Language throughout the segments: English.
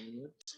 unmute.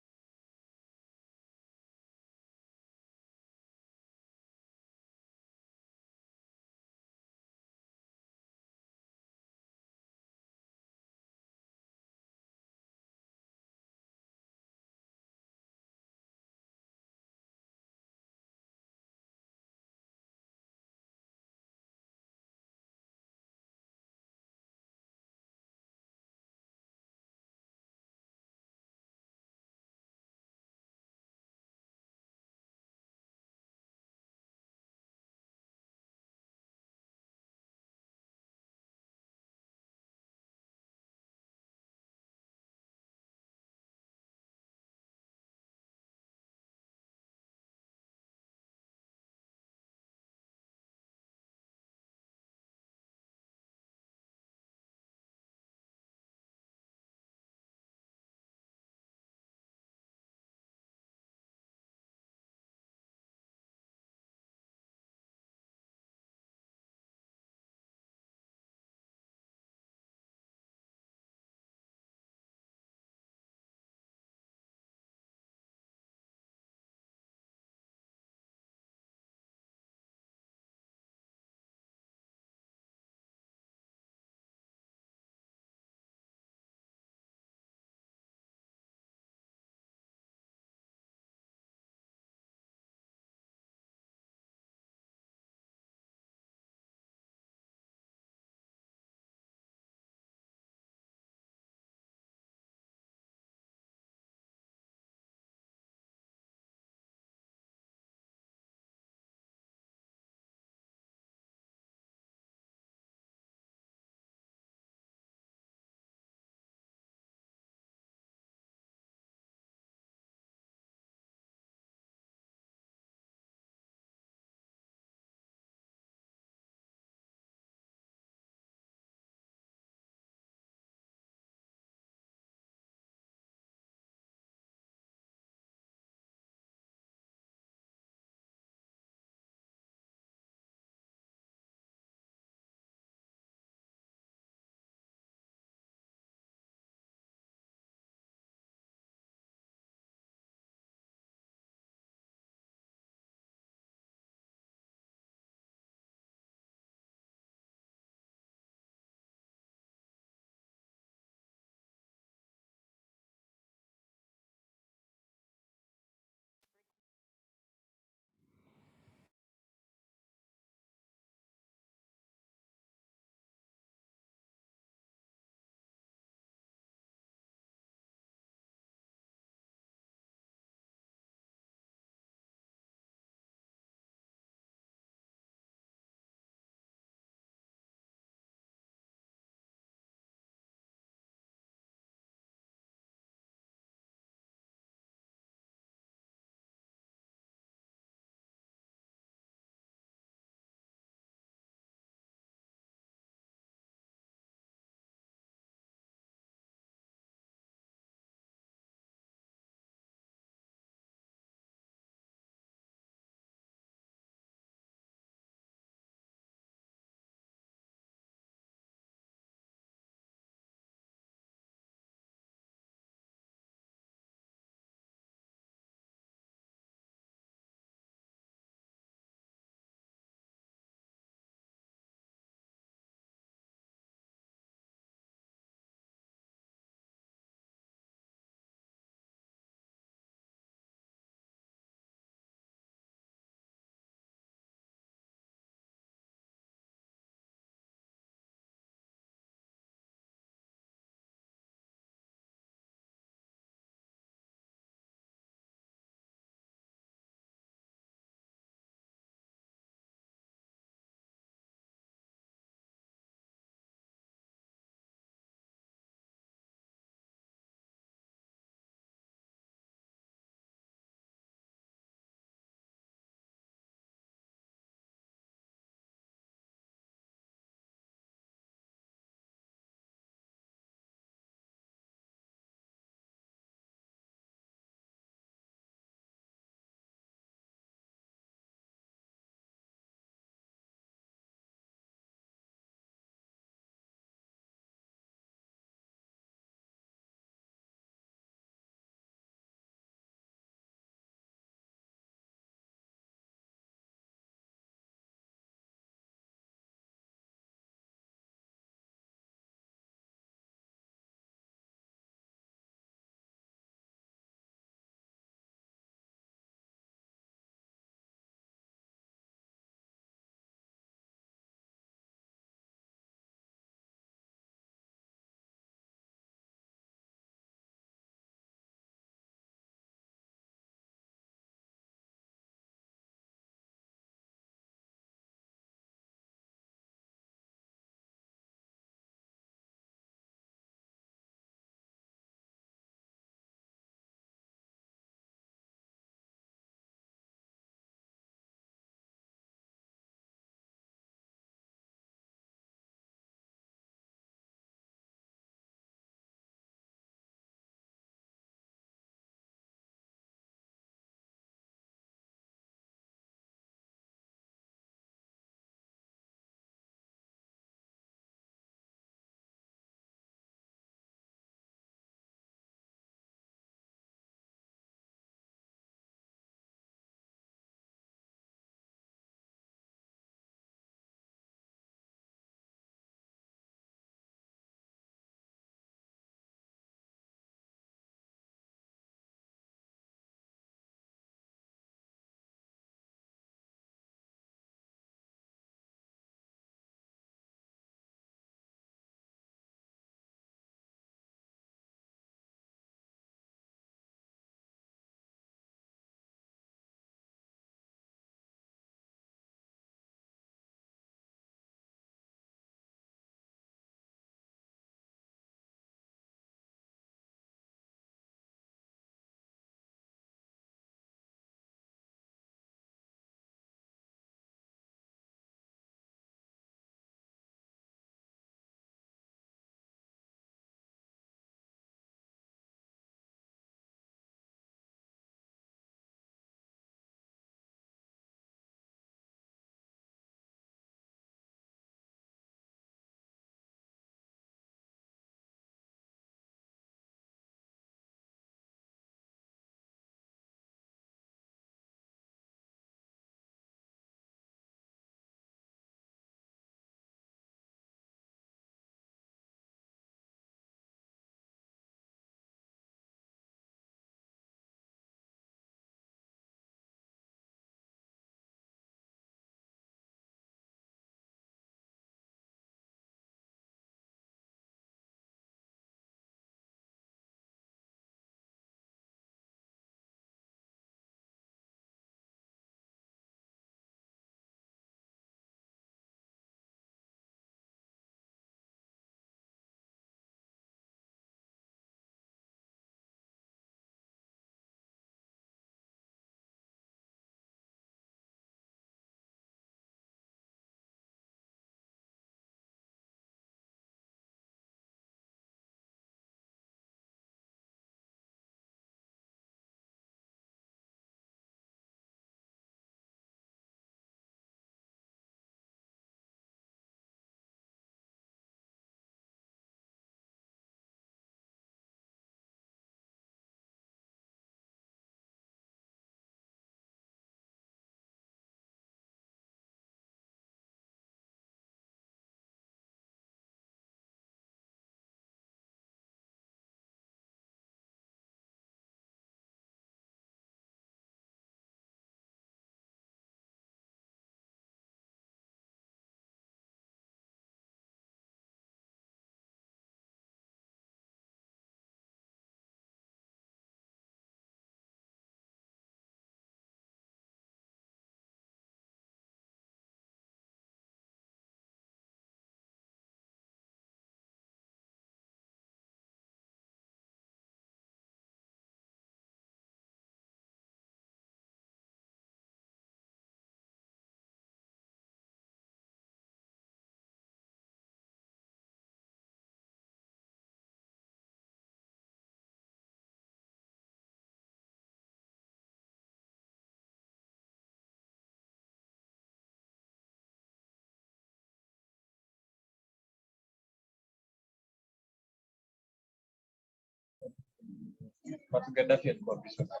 Gaddafi alikuwa visionary.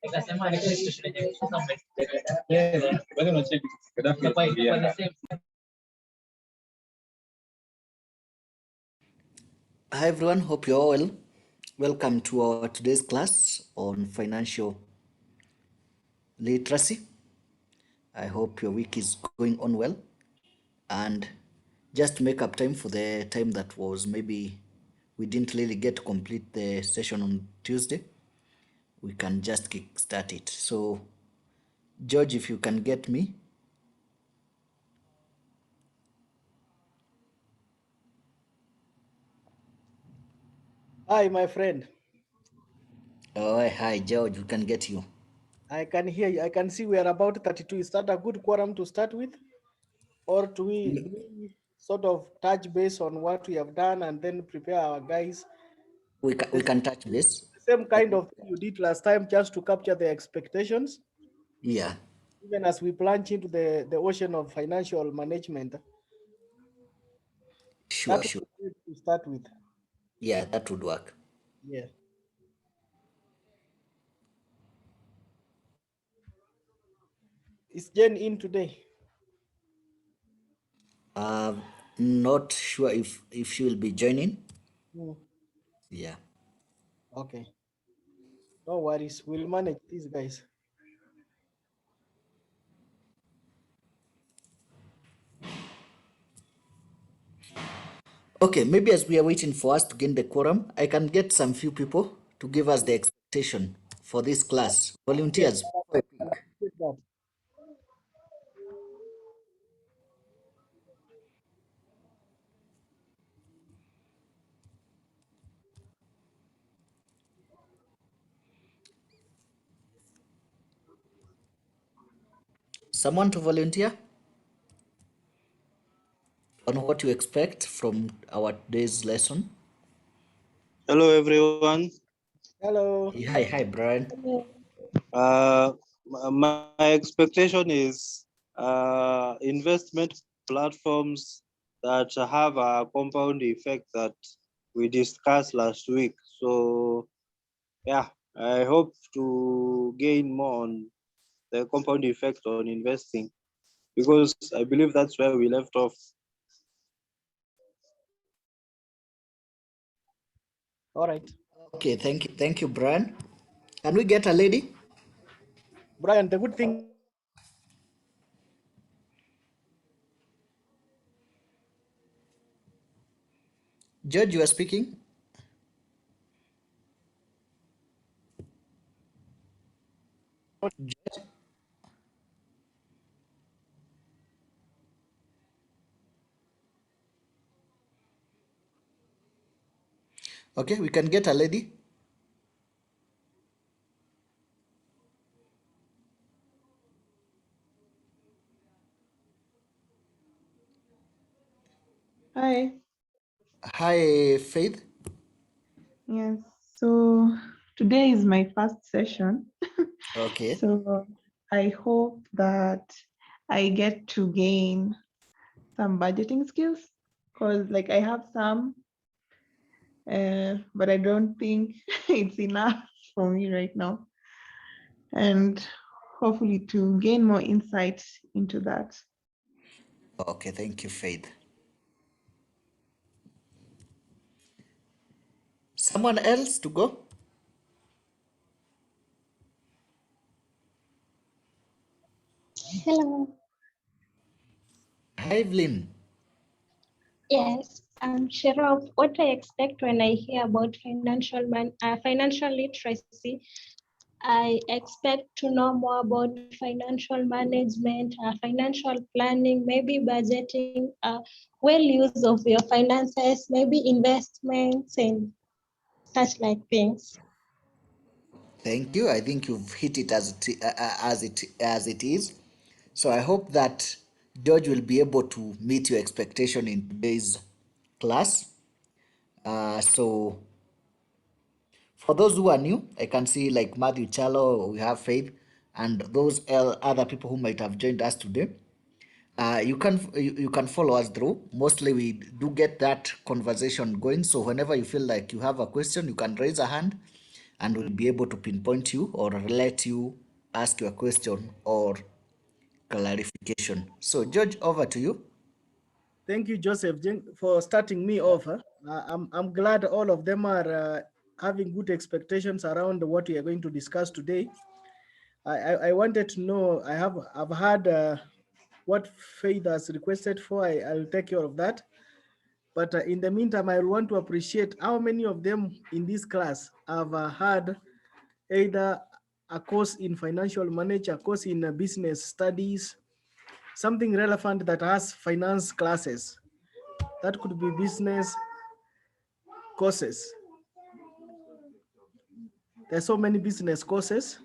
Nikasema ni kitu chenye kusoma bado unacheki Gaddafi aliingia. Hi everyone, hope you're all well. Welcome to our today's class on financial literacy. I hope your week is going on well, and just to make up time for the time that was maybe we didn't really get to complete the session on Tuesday, we can just kickstart it. So George, if you can get me. Hi, my friend. Oh, hi, George. We can get you. I can hear you. I can see we are about 32. Is that a good quorum to start with? Or do we sort of touch base on what we have done and then prepare our guys? We can touch base. The same kind of thing you did last time, just to capture the expectations. Yeah. Even as we plunge into the ocean of financial management. Sure. To start with. Yeah, that would work. Yeah. Is Jen in today? Not sure if she will be joining. Yeah. Okay. No worries. We'll manage these guys. Okay, maybe as we are waiting for us to gain the quorum, I can get some few people to give us the expectation for this class. Volunteers. Someone to volunteer on what you expect from our today's lesson. Hello, everyone. Hello. Hi, Brian. My expectation is investment platforms that have a compound effect that we discussed last week. So, yeah, I hope to gain more on the compound effect on investing, because I believe that's where we left off. All right. Okay, thank you, Brian. Can we get a lady? Brian, the good thing. George, you are speaking. George? Okay, we can get a lady. Hi. Hi, Faith. Yes, so today is my first session. Okay. So I hope that I get to gain some budgeting skills, because like I have some, but I don't think it's enough for me right now. And hopefully to gain more insight into that. Okay, thank you, Faith. Someone else to go? Hello. Hi, Evelyn. Yes, I'm sure of what I expect when I hear about financial literacy. I expect to know more about financial management, financial planning, maybe budgeting, well use of your finances, maybe investments and such like things. Thank you. I think you've hit it as it is. So I hope that George will be able to meet your expectation in today's class. So for those who are new, I can see like Matthew Chalo, we have Faith, and those other people who might have joined us today. You can follow us through. Mostly we do get that conversation going. So whenever you feel like you have a question, you can raise a hand and will be able to pinpoint you or let you ask your question or clarification. So George, over to you. Thank you, Joseph, for starting me off. I'm glad all of them are having good expectations around what we are going to discuss today. I wanted to know, I've had what Faith has requested for. I'll take care of that. But in the meantime, I want to appreciate how many of them in this class have had either a course in financial management, a course in business studies, something relevant that has finance classes. That could be business courses. There's so many business courses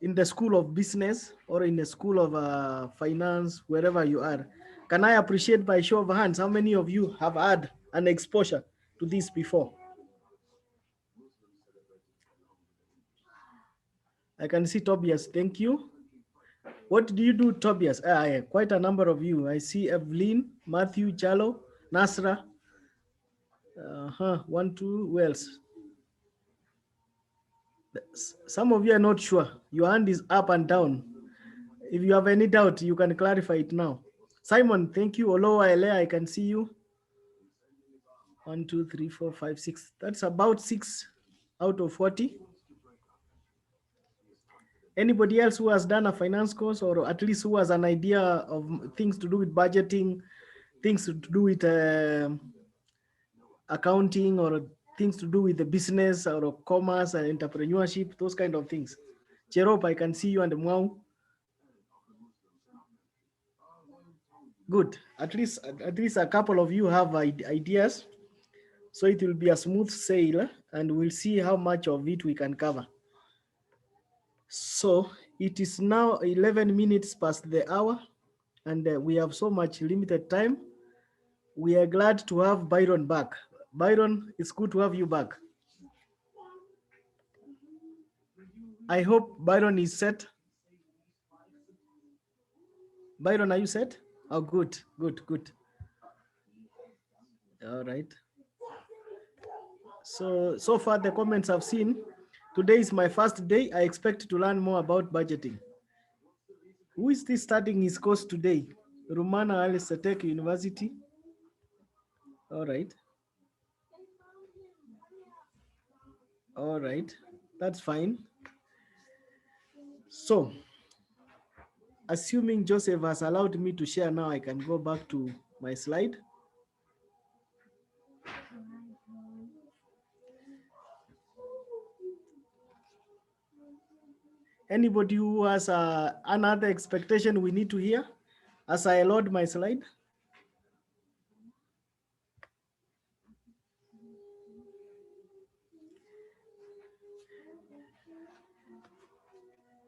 in the school of business or in the school of finance, wherever you are. Can I appreciate by show of hands how many of you have had an exposure to this before? I can see Tobias, thank you. What do you do, Tobias? Quite a number of you. I see Evelyn, Matthew, Chalo, Nasra. 1, 2, who else? Some of you are not sure. Your hand is up and down. If you have any doubt, you can clarify it now. Simon, thank you. Oloa Ele, I can see you. 1, 2, 3, 4, 5, 6. That's about 6 out of 40. Anybody else who has done a finance course or at least who has an idea of things to do with budgeting, things to do with accounting, or things to do with the business or commerce and entrepreneurship, those kind of things? Cherop, I can see you, and Mwau. Good. At least a couple of you have ideas. So it will be a smooth sail, and we'll see how much of it we can cover. So it is now 11 minutes past the hour, and we have so much limited time. We are glad to have Byron back. Byron, it's good to have you back. I hope Byron is set. Byron, are you set? Oh, good, good, good. All right. So far the comments I've seen, today is my first day. I expect to learn more about budgeting. Who is this starting his course today? Romana Alice, Zetech University. All right. All right, that's fine. So, assuming Joseph has allowed me to share now, I can go back to my slide. Anybody who has another expectation we need to hear as I load my slide?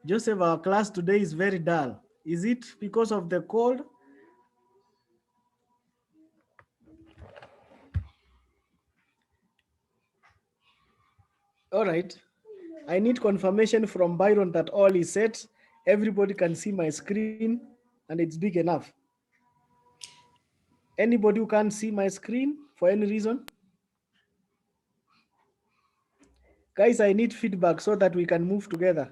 Joseph, our class today is very dull. Is it because of the cold? All right. I need confirmation from Byron that all is set. Everybody can see my screen and it's big enough. Anybody who can't see my screen for any reason? Guys, I need feedback so that we can move together.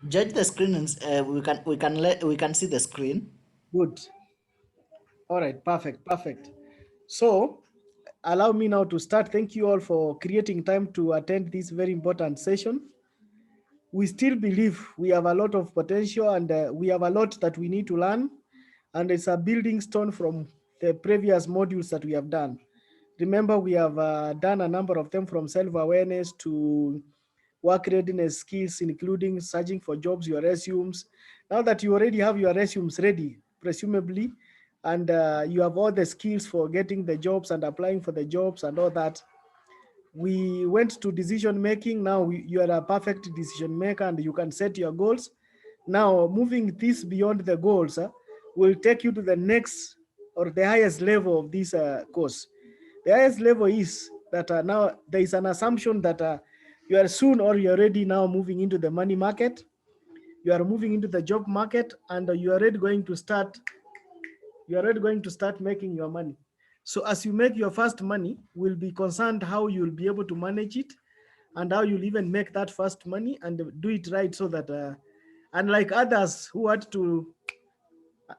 Judge the screen, and we can see the screen. Good. All right, perfect, perfect. So allow me now to start. Thank you all for creating time to attend this very important session. We still believe we have a lot of potential, and we have a lot that we need to learn, and it's a building stone from the previous modules that we have done. Remember, we have done a number of them, from self-awareness to work readiness skills, including searching for jobs, your resumes. Now that you already have your resumes ready, presumably, and you have all the skills for getting the jobs and applying for the jobs and all that, we went to decision making. Now you are a perfect decision maker and you can set your goals. Now moving this beyond the goals will take you to the next or the highest level of this course. The highest level is that now there is an assumption that you are soon or you're already now moving into the money market. You are moving into the job market, and you are already going to start. You are already going to start making your money. So as you make your first money, we'll be concerned how you'll be able to manage it, and how you'll even make that first money and do it right, so that unlike others who had to,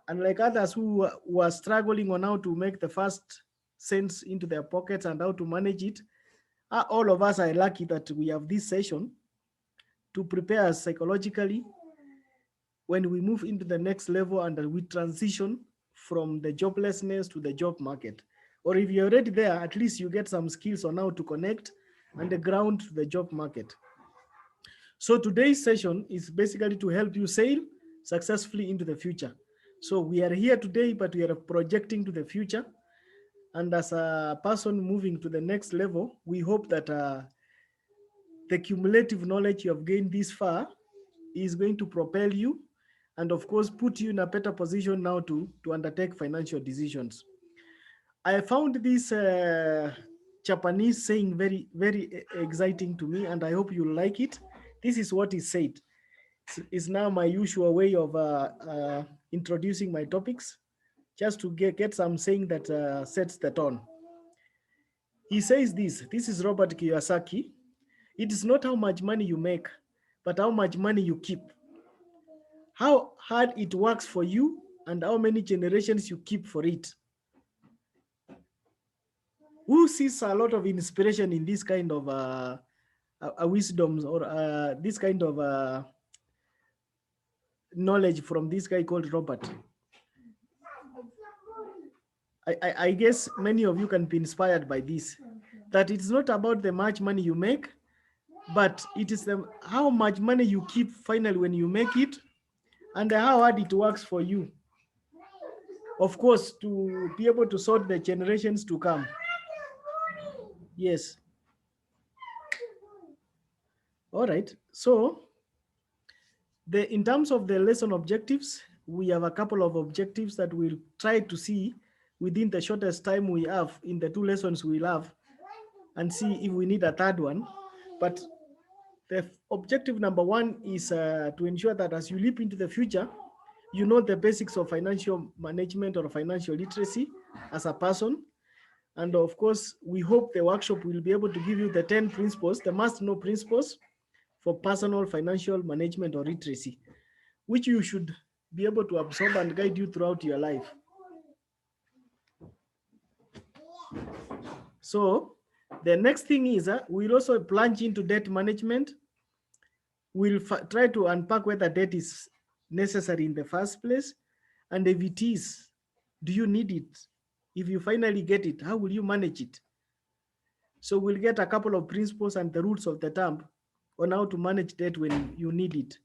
unlike others who were struggling on how to make the first cents into their pockets and how to manage it, all of us are lucky that we have this session to prepare us psychologically when we move into the next level and we transition from the joblessness to the job market. Or if you're already there, at least you get some skills on how to connect and the ground to the job market. So today's session is basically to help you sail successfully into the future. So we are here today, but we are projecting to the future. And as a person moving to the next level, we hope that the cumulative knowledge you have gained this far is going to propel you and of course put you in a better position now to undertake financial decisions. I found this Japanese saying very, very exciting to me, and I hope you like it. This is what he said. It's now my usual way of introducing my topics, just to get some saying that sets the tone. He says this is Robert Kiyosaki. It is not how much money you make, but how much money you keep. How hard it works for you and how many generations you keep for it. Who sees a lot of inspiration in this kind of wisdoms or this kind of knowledge from this guy called Robert? I guess many of you can be inspired by this, that it's not about the much money you make, but it is how much money you keep finally when you make it, and how hard it works for you, of course, to be able to sort the generations to come. Yes. All right. So in terms of the lesson objectives, we have a couple of objectives that we'll try to see within the shortest time we have in the 2 lessons we'll have, and see if we need a third one. But the objective number 1 is to ensure that as you leap into the future, you know the basics of financial management or financial literacy as a person. And of course, we hope the workshop will be able to give you the 10 principles, the must-know principles for personal financial management or literacy, which you should be able to absorb and guide you throughout your life. So the next thing is we'll also plunge into debt management. We'll try to unpack whether debt is necessary in the first place, and if it is, do you need it? If you finally get it, how will you manage it? So we'll get a couple of principles and the roots of the thumb on how to manage debt when you need it.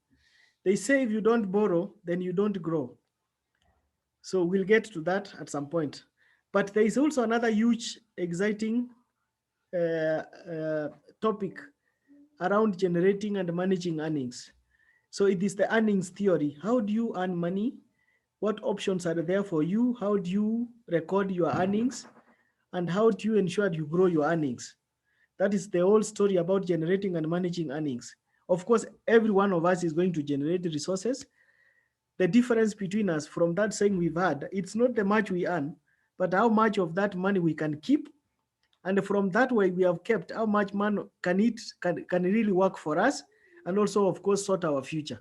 They say if you don't borrow, then you don't grow. So we'll get to that at some point. But there is also another huge, exciting topic around generating and managing earnings. So it is the earnings theory. How do you earn money? What options are there for you? How do you record your earnings? And how do you ensure you grow your earnings? That is the whole story about generating and managing earnings. Of course, every one of us is going to generate resources. The difference between us from that saying we've had, it's not the much we earn, but how much of that money we can keep. And from that way we have kept, how much money can really work for us, and also, of course, sort our future.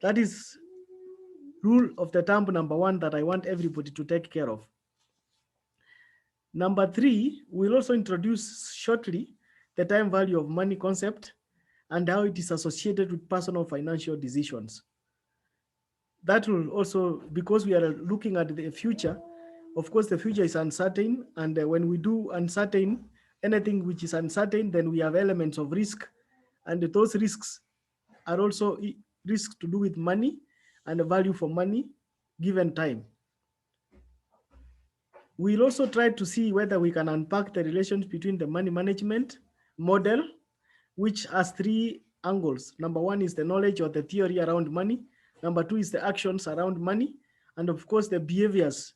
That is rule of the thumb number 1 that I want everybody to take care of. Number 3, we'll also introduce shortly the time value of money concept and how it is associated with personal financial decisions. That will also, because we are looking at the future, of course, the future is uncertain. And when we do uncertain, anything which is uncertain, then we have elements of risk. And those risks are also risks to do with money and the value for money given time. We'll also try to see whether we can unpack the relations between the money management model, which has 3 angles. Number 1 is the knowledge or the theory around money. Number 2 is the actions around money. And of course, the behaviors.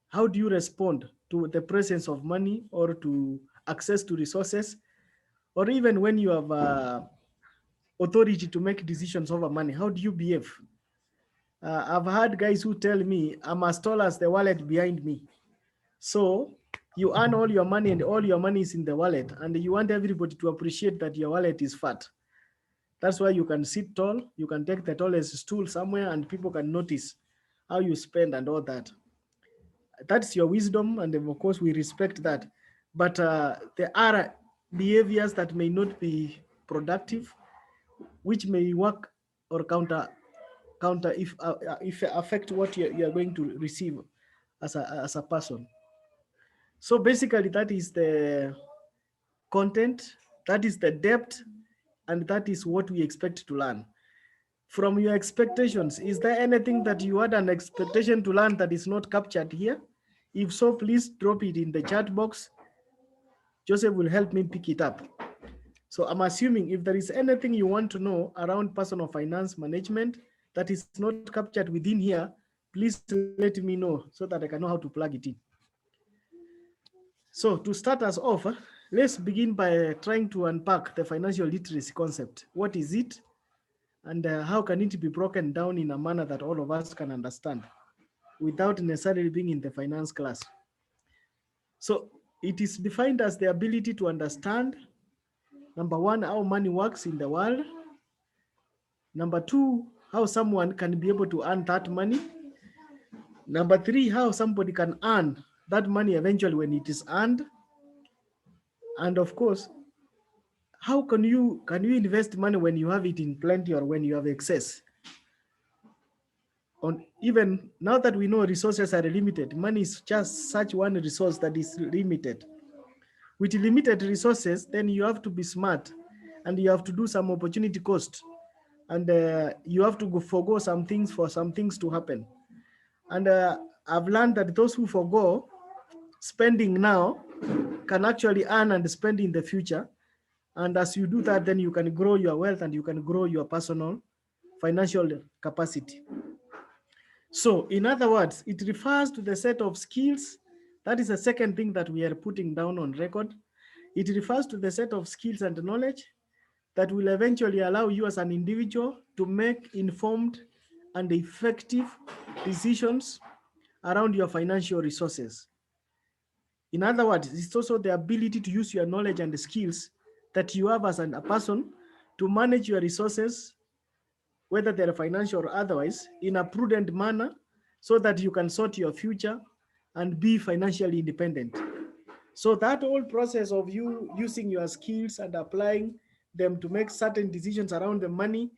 How do you respond to the presence of money or to access to resources? Or even when you have authority to make decisions over money, how do you behave? I've had guys who tell me I'm as tall as the wallet behind me. So You earn all your money and all your money is in the wallet, and you want everybody to appreciate that your wallet is fat. That's why you can sit tall, you can take the tallest stool somewhere and people can notice how you spend and all that. That's your wisdom, and of course we respect that. But there are behaviors that may not be productive, which may work or counter if affect what you are going to receive as a person. So basically that is the content, that is the depth, and that is what we expect to learn. From your expectations, is there anything that you had an expectation to learn that is not captured here? If so, please drop it in the chat box. Joseph will help me pick it up. So I'm assuming if there is anything you want to know around personal finance management that is not captured within here, please let me know so that I can know how to plug it in. So to start us off, let's begin by trying to unpack the financial literacy concept. What is it? And how can it be broken down in a manner that all of us can understand without necessarily being in the finance class? So it is defined as the ability to understand, number one, how money works in the world. Number two, how someone can be able to earn that money. Number three, how somebody can earn that money eventually when it is earned. And of course, how can you invest money when you have it in plenty or when you have excess? On even now that we know resources are limited, money is just such one resource that is limited. With limited resources, then you have to be smart and you have to do some opportunity cost, and you have to forego some things for some things to happen. And I've learned that those who forego spending now can actually earn and spend in the future. And as you do that, then you can grow your wealth and you can grow your personal financial capacity. So in other words, it refers to the set of skills. That is the second thing that we are putting down on record. It refers to the set of skills and knowledge that will eventually allow you as an individual to make informed and effective decisions around your financial resources. In other words, it's also the ability to use your knowledge and the skills that you have as a person to manage your resources, whether they're financial or otherwise, in a prudent manner so that you can sort your future and be financially independent. So that whole process of you using your skills and applying them to make certain decisions around the money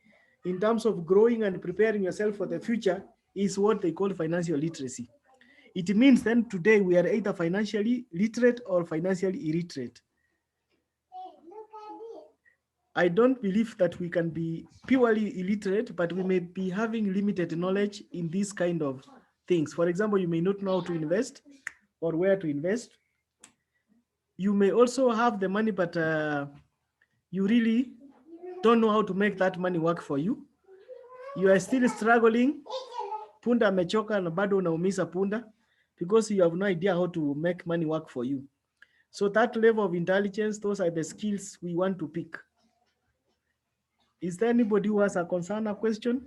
in terms of growing and preparing yourself for the future is what they call financial literacy. It means then today we are either financially literate or financially illiterate. I don't believe that we can be purely illiterate, but we may be having limited knowledge in these kind of things. For example, you may not know how to invest or where to invest. You may also have the money, but you really don't know how to make that money work for you. You are still struggling. Punda amechoka na bado unaumisa punda because you have no idea how to make money work for you. So that level of intelligence, those are the skills we want to pick. Is there anybody who has a concern or question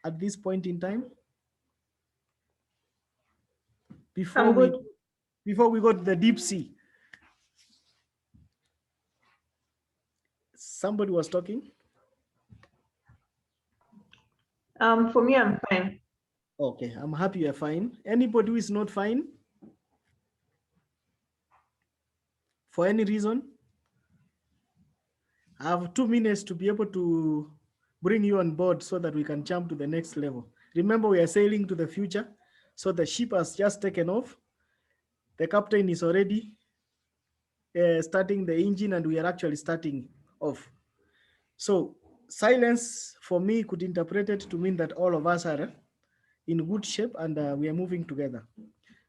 at this point in time? Before we go to the deep sea. Somebody was talking. For me, I'm fine. Okay, I'm happy you're fine. Anybody who is not fine? For any reason? I have 2 minutes to be able to bring you on board so that we can jump to the next level. Remember, we are sailing to the future. So the ship has just taken off. The captain is already starting the engine and we are actually starting off. So silence for me could interpret it to mean that all of us are in good shape and we are moving together.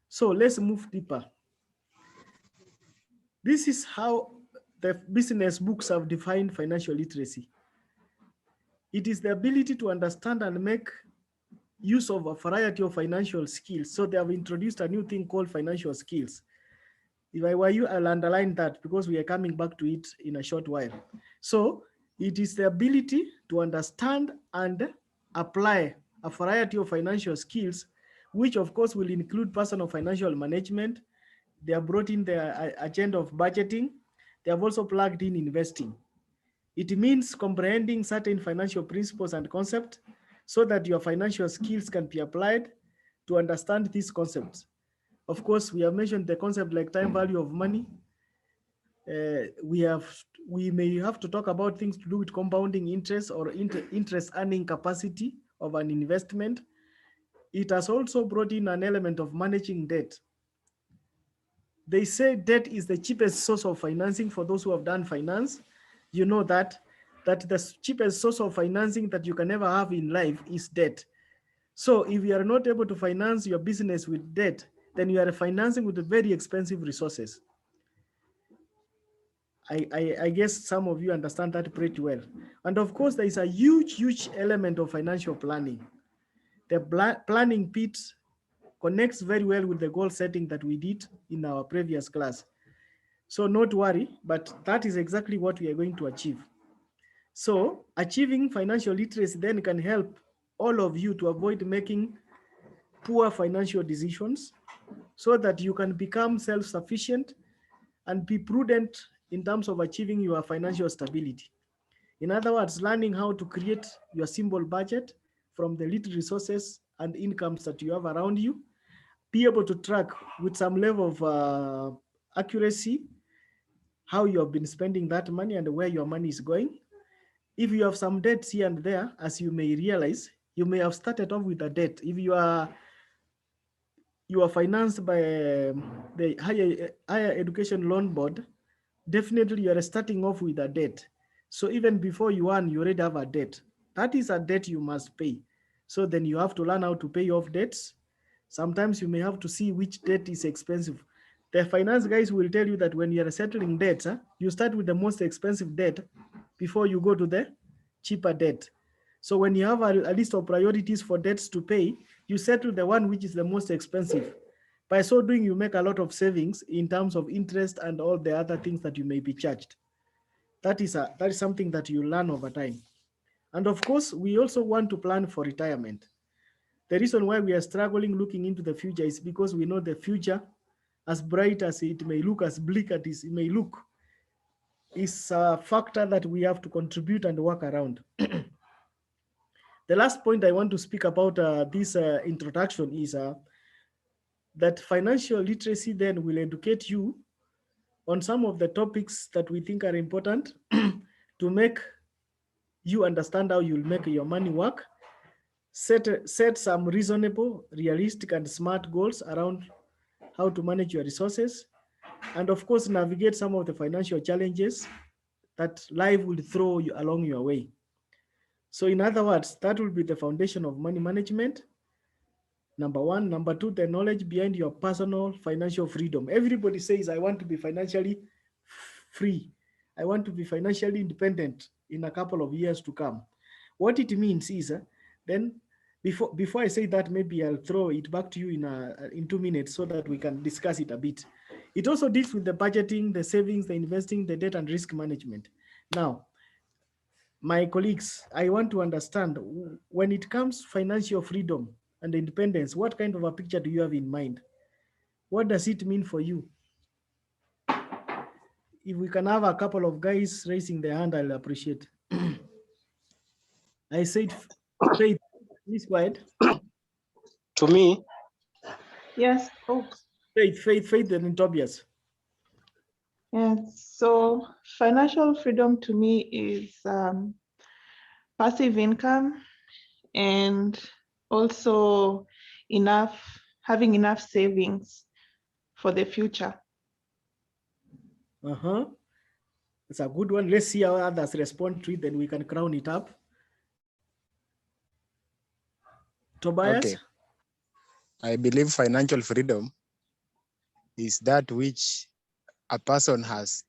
So let's move deeper. This is how the business books have defined financial literacy. It is the ability to understand and make use of a variety of financial skills. So they have introduced a new thing called financial skills. If I were you, I'll underline that because we are coming back to it in a short while. So it is the ability to understand and apply a variety of financial skills, which of course will include personal financial management, They have brought in the agenda of budgeting. They have also plugged in investing. It means comprehending certain financial principles and concepts so that your financial skills can be applied to understand these concepts. Of course, we have mentioned the concept like time value of money. We may have to talk about things to do with compounding interest or interest earning capacity of an investment. It has also brought in an element of managing debt. They say debt is the cheapest source of financing. For those who have done finance, you know that the cheapest source of financing that you can ever have in life is debt. So if you are not able to finance your business with debt, then you are financing with very expensive resources. I guess some of you understand that pretty well. And of course, there is a huge element of financial planning. The planning bit connects very well with the goal setting that we did in our previous class. So not worry, but that is exactly what we are going to achieve. So achieving financial literacy then can help all of you to avoid making poor financial decisions so that you can become self-sufficient and be prudent in terms of achieving your financial stability. In other words, learning how to create your simple budget from the little resources and incomes that you have around you, be able to track with some level of accuracy how you have been spending that money and where your money is going. If you have some debts here and there, as you may realize, you may have started off with a debt. If you are financed by the higher education loan board, definitely you are starting off with a debt. So even before you earn, you already have a debt. That is a debt you must pay. So then you have to learn how to pay off debts. Sometimes you may have to see which debt is expensive. The finance guys will tell you that when you are settling debts, you start with the most expensive debt before you go to the cheaper debt. So when you have a list of priorities for debts to pay, you settle the one which is the most expensive. By so doing, you make a lot of savings in terms of interest and all the other things that you may be charged. That is something that you learn over time. And of course, we also want to plan for retirement. The reason why we are struggling looking into the future is because we know the future, as bright as it may look, as bleak as it may look, is a factor that we have to contribute and work around. The last point I want to speak about this introduction is that financial literacy then will educate you on some of the topics that we think are important to make you understand how you'll make your money work, set some reasonable, realistic, and smart goals around how to manage your resources, and of course, navigate some of the financial challenges that life will throw you along your way. So in other words, that will be the foundation of money management. Number one. Number two, the knowledge behind your personal financial freedom. Everybody says, I want to be financially free. I want to be financially independent in a couple of years to come. What it means is, then before I say that, maybe I'll throw it back to you in 2 minutes so that we can discuss it a bit. It also deals with the budgeting, the savings, the investing, the debt and risk management. Now, my colleagues, I want to understand, when it comes to financial freedom and independence, what kind of a picture do you have in mind? What does it mean for you? If we can have a couple of guys raising their hand, I'll appreciate. I said, Faith, please go ahead. To me, Yes. Oh, Faith, and Tobias. yes. So financial freedom to me is passive income and also having enough savings for the future. It's a good one. Let's see how others respond to it, then we can crown it up. Tobias? Okay. I believe financial freedom is that which a person has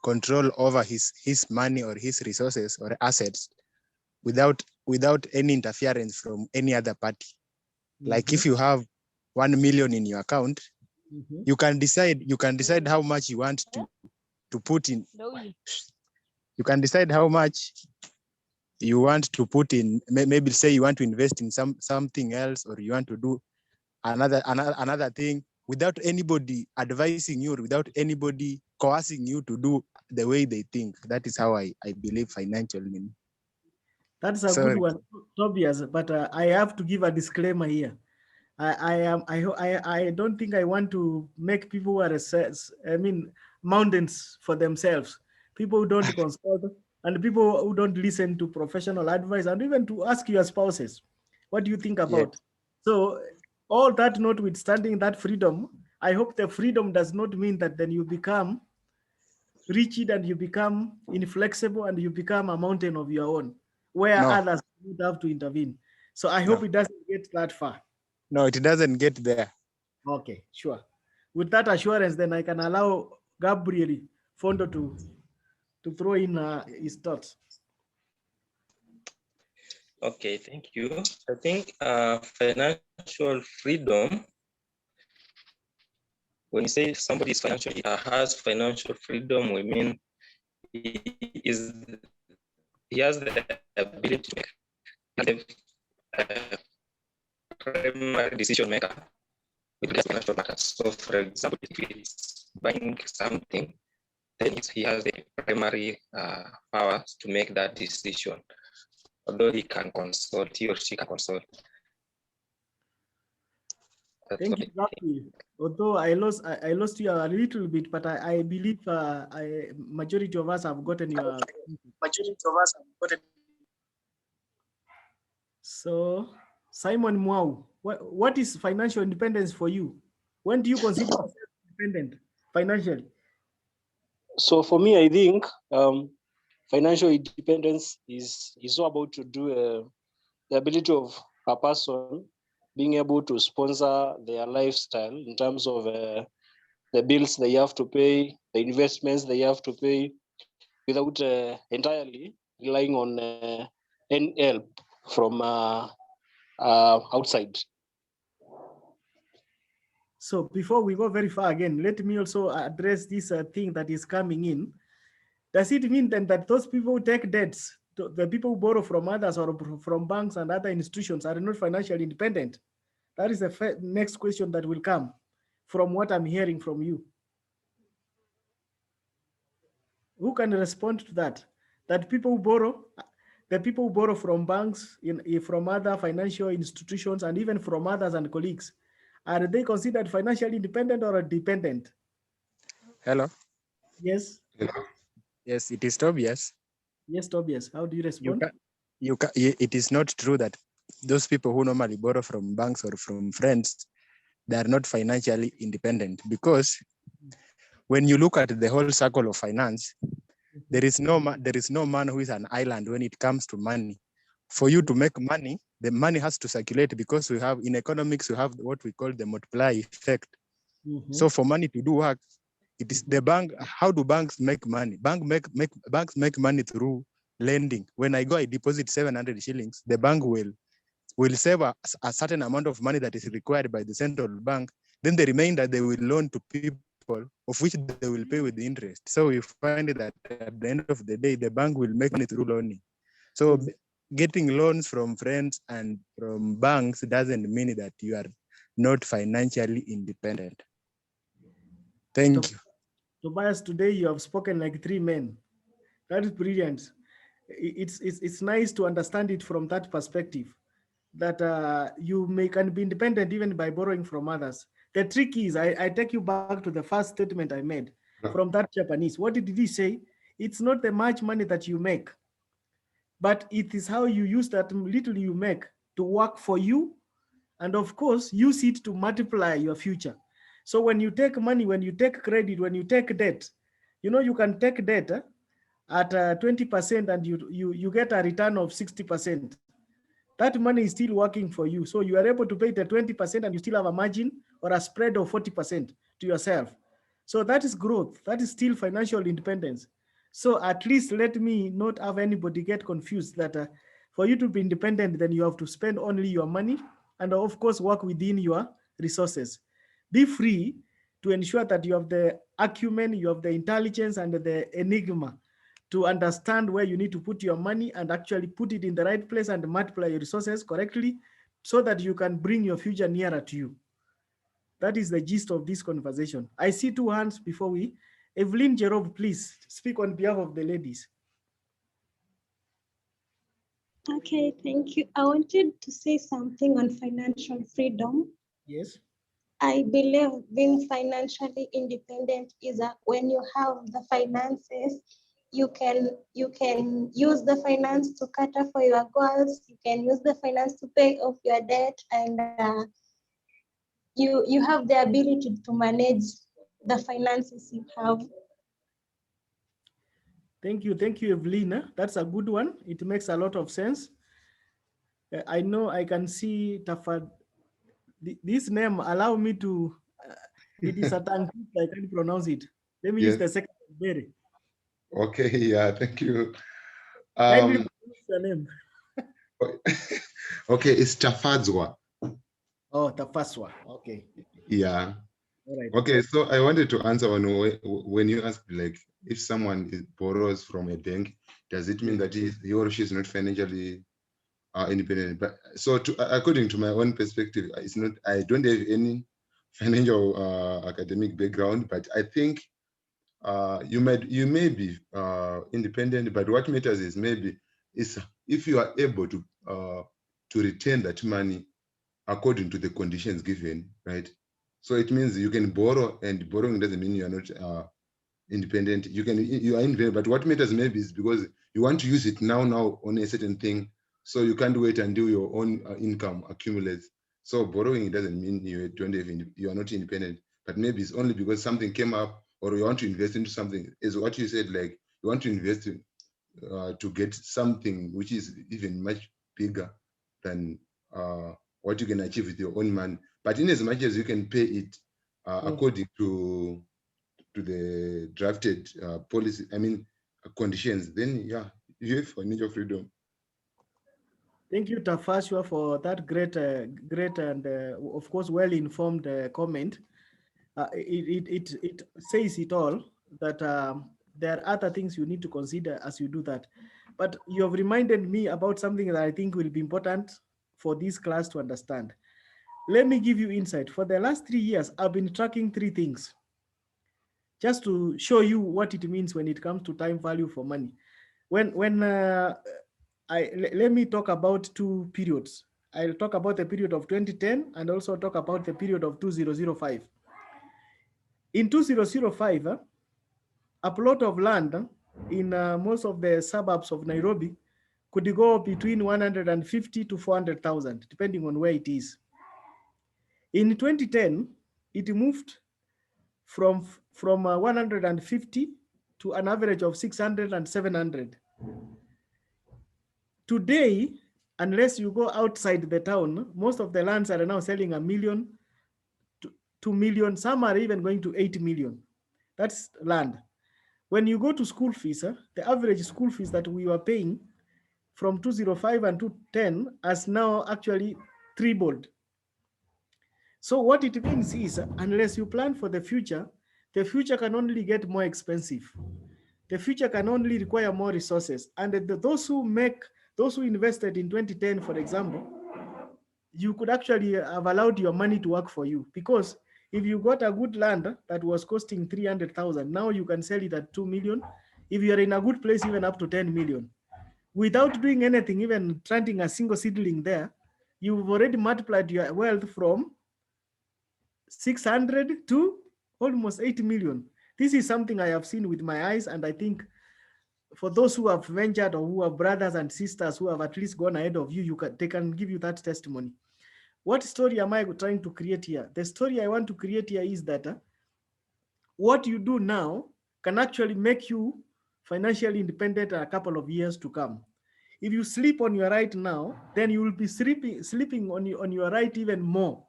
control over his money or his resources or assets without any interference from any other party. Like if you have 1 million in your account, you can decide how much you want to put in. You can decide how much you want to put in. Maybe say you want to invest in something else, or you want to do another thing. without anybody advising you, or without anybody coercing you to do the way they think. That is how I believe financial means. That's a good one, Tobias, but I have to give a disclaimer here. I don't think I want to make people who are mountains for themselves. People who don't consult and people who don't listen to professional advice, and even to ask your spouses, what do you think about? Yes. So all that notwithstanding that freedom, I hope the freedom does not mean that then you become rigid and you become inflexible and you become a mountain of your own, where No. others would have to intervene. So I hope it doesn't get that far. No, it doesn't get there. Okay, sure. With that assurance, then I can allow Gabriel Fondo to throw in his thoughts. Okay, thank you. I think financial freedom, when you say somebody is financially has financial freedom, we mean he has the ability to make a primary decision maker with regards to financial matters. So, for example, if he's buying something, then he has the primary powers to make that decision. Although he can consult, he or she can consult. Thank you, Gabriel. Although I lost you a little bit, but I believe majority of us have gotten your. So, Simon Mwau, what is financial independence for you? When do you consider yourself independent financially? So for me, I think financial independence is all about to do the ability of a person being able to sponsor their lifestyle in terms of the bills they have to pay, the investments they have to pay, without entirely relying on any help from outside. So before we go very far again, let me also address this thing that is coming in. Does it mean then that those people who take debts, the people who borrow from others or from banks and other institutions, are not financially independent? That is the next question that will come from what I'm hearing from you. Who can respond to that? That people who borrow, the people who borrow from banks, from other financial institutions, and even from others and colleagues, are they considered financially independent or dependent? Hello. Yes. Yes, it is Tobias. Yes, Tobias. How do you respond? It is not true that those people who normally borrow from banks or from friends, they are not financially independent, because when you look at the whole circle of finance, there is no man who is an island when it comes to money. For you to make money, the money has to circulate, because we have in economics, we have what we call the multiply effect. So for money to do work, it is the bank. How do banks make money? Banks make money through lending. When I go, I deposit 700 shillings, the bank will save a certain amount of money that is required by the central bank. Then the remainder they will loan to people, of which they will pay with the interest. So we find that at the end of the day, the bank will make money through loaning. So getting loans from friends and from banks doesn't mean that you are not financially independent. Thank you. Tobias, today you have spoken like three men. That is brilliant. It's nice to understand it from that perspective, that you can be independent even by borrowing from others. The trick is, I take you back to the first statement I made from that Japanese. What did he say? It's not the much money that you make, but it is how you use that little you make to work for you, and of course, use it to multiply your future. So when you take money, when you take credit, when you take debt, you can take debt at 20% and you get a return of 60%. That money is still working for you. So you are able to pay the 20% and you still have a margin or a spread of 40% to yourself. So that is growth. That is still financial independence. So at least let me not have anybody get confused that for you to be independent, then you have to spend only your money and of course work within your resources. Be free to ensure that you have the acumen, you have the intelligence and the enigma to understand where you need to put your money and actually put it in the right place and multiply your resources correctly so that you can bring your future nearer to you. That is the gist of this conversation. I see two hands before we. Evelyn Jerob, please speak on behalf of the ladies. Okay, thank you. I wanted to say something on financial freedom. Yes. I believe being financially independent is when you have the finances, you can use the finance to cater for your goals. You can use the finance to pay off your debt, and you have the ability to manage the finances you have. Thank you, Evelina. That's a good one. It makes a lot of sense. I know I can see Tafad. This name allow me to. It is a tongue twister, I can't pronounce it. Let me use the second Berry. Okay, yeah, thank you. Kindly pronounce your name. Okay, it's Tafadzwa. Oh, Tafaswa. Okay. Yeah. All right. Okay, so I wanted to answer on when you asked, like, if someone borrows from a bank, does it mean that he or she is not financially independent? But so, according to my own perspective, it's not. I don't have any financial academic background, but I think you may be independent. But what matters is maybe is if you are able to return that money according to the conditions given, right? So it means you can borrow, and borrowing doesn't mean you are not independent. You are independent, but what matters maybe is because you want to use it now on a certain thing, so you can't wait until your own income accumulates. So borrowing doesn't mean you are not independent, but maybe it's only because something came up, or you want to invest into something. Is what you said, like you want to invest in, to get something which is even much bigger than what you can achieve with your own money. But in as much as you can pay it according to the drafted policy, conditions, then yeah, you have financial freedom. Thank you, Tafashwa, for that great and of course well-informed comment. It says it all that there are other things you need to consider as you do that. But you have reminded me about something that I think will be important for this class to understand. Let me give you insight. For the last 3 years, I've been tracking 3 things just to show you what it means when it comes to time value for money. Let me talk about 2 periods. I'll talk about the period of 2010 and also talk about the period of 2005. In 2005, a plot of land in most of the suburbs of Nairobi could go between 150 to 400,000, depending on where it is. In 2010, it moved from 150 to an average of 600 and 700. Today, unless you go outside the town, most of the lands are now selling $1 million to 2 million. Some are even going to 8 million. That's land. When you go to school fees, the average school fees that we were paying from 2005 and 2010 has now actually tripled. So what it means is, unless you plan for the future can only get more expensive. The future can only require more resources. And those who invested in 2010, for example, you could actually have allowed your money to work for you, because if you got a good land that was costing 300,000, now you can sell it at 2 million. If you're in a good place, even up to 10 million. Without doing anything, even planting a single seedling there, you've already multiplied your wealth from 600 to almost 8 million. This is something I have seen with my eyes, and I think for those who have ventured or who have brothers and sisters who have at least gone ahead of you, they can give you that testimony. What story am I trying to create here? The story I want to create here is that what you do now can actually make you financially independent in a couple of years to come. If you sleep on your right now, then you will be sleeping on your right even more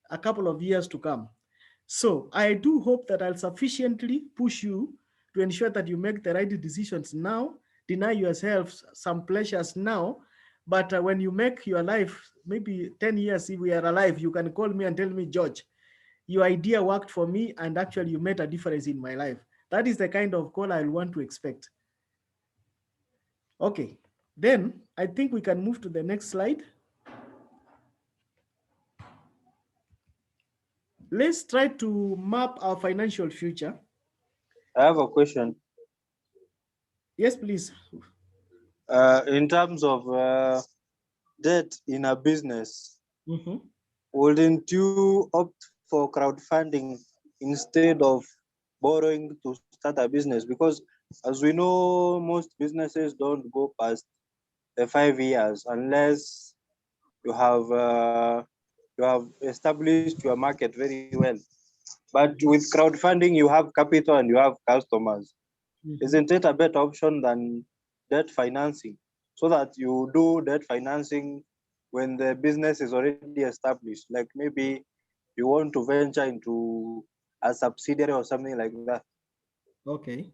a couple of years to come. So I do hope that I'll sufficiently push you to ensure that you make the right decisions now, deny yourself some pleasures now, but when you make your life, maybe 10 years, if we are alive, you can call me and tell me, George, your idea worked for me and actually you made a difference in my life. That is the kind of call I want to expect. Okay, then I think we can move to the next slide. let's try to map our financial future. I have a question. Yes, please. In terms of debt in a business, Mm-hmm. wouldn't you opt for crowdfunding instead of borrowing to start a business? Because as we know, most businesses don't go past the 5 years unless you have established your market very well. But with crowdfunding, you have capital and you have customers. Mm-hmm. Isn't it a better option than debt financing? So that you do debt financing when the business is already established. Like maybe you want to venture into a subsidiary or something like that. Okay.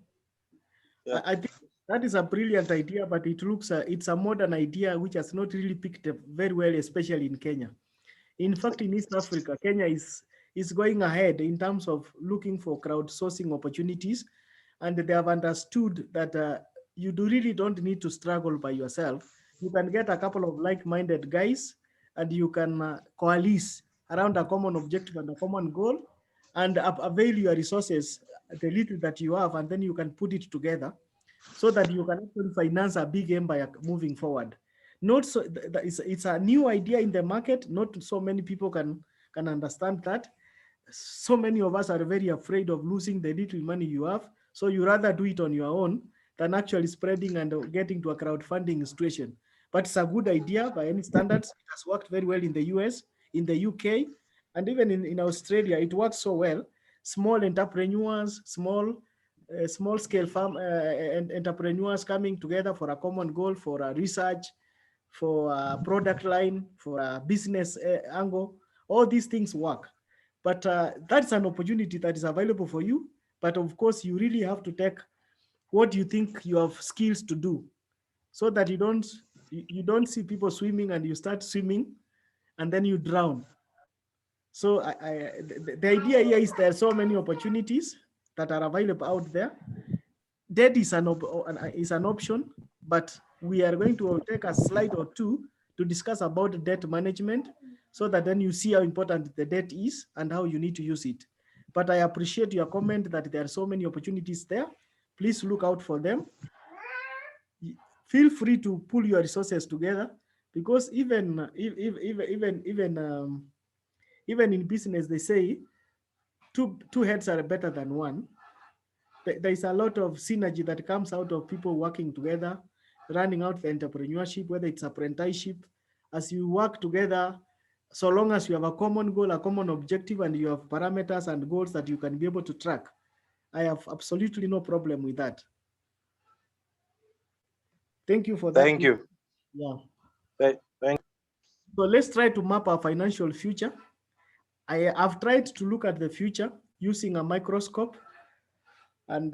Yeah. I think that is a brilliant idea, but it looks it's a modern idea which has not really picked up very well, especially in Kenya. In fact, in East Africa, Kenya is going ahead in terms of looking for crowdsourcing opportunities, and they have understood that you really don't need to struggle by yourself. You can get a couple of like-minded guys, and you can coalesce around a common objective and a common goal, and avail your resources, the little that you have, and then you can put it together so that you can actually finance a big empire moving forward. Not so it's a new idea in the market. Not so many people can understand that. So many of us are very afraid of losing the little money you have. So you rather do it on your own than actually spreading and getting to a crowdfunding situation. But it's a good idea by any standards. It has worked very well in the US, in the UK, and even in Australia. It works so well. Small entrepreneurs, small scale farm and entrepreneurs coming together for a common goal, for a research, for a product line, for a business angle. All these things work. But that's an opportunity that is available for you. But of course, you really have to take what you think you have skills to do, so that you don't see people swimming and you start swimming and then you drown. So the idea here is there are so many opportunities that are available out there. Debt is an option, but we are going to take a slide or two to discuss about debt management, so that then you see how important the debt is and how you need to use it. But I appreciate your comment that there are so many opportunities there. Please look out for them. Feel free to pull your resources together, because even in business they say two heads are better than one. There is a lot of synergy that comes out of people working together, running out the entrepreneurship, whether it's apprenticeship. As you work together, so long as you have a common goal, a common objective, and you have parameters and goals that you can be able to track, I have absolutely no problem with that. Thank you for that. Thank you. Yeah. Thank you. So let's try to map our financial future. I have tried to look at the future using a microscope, and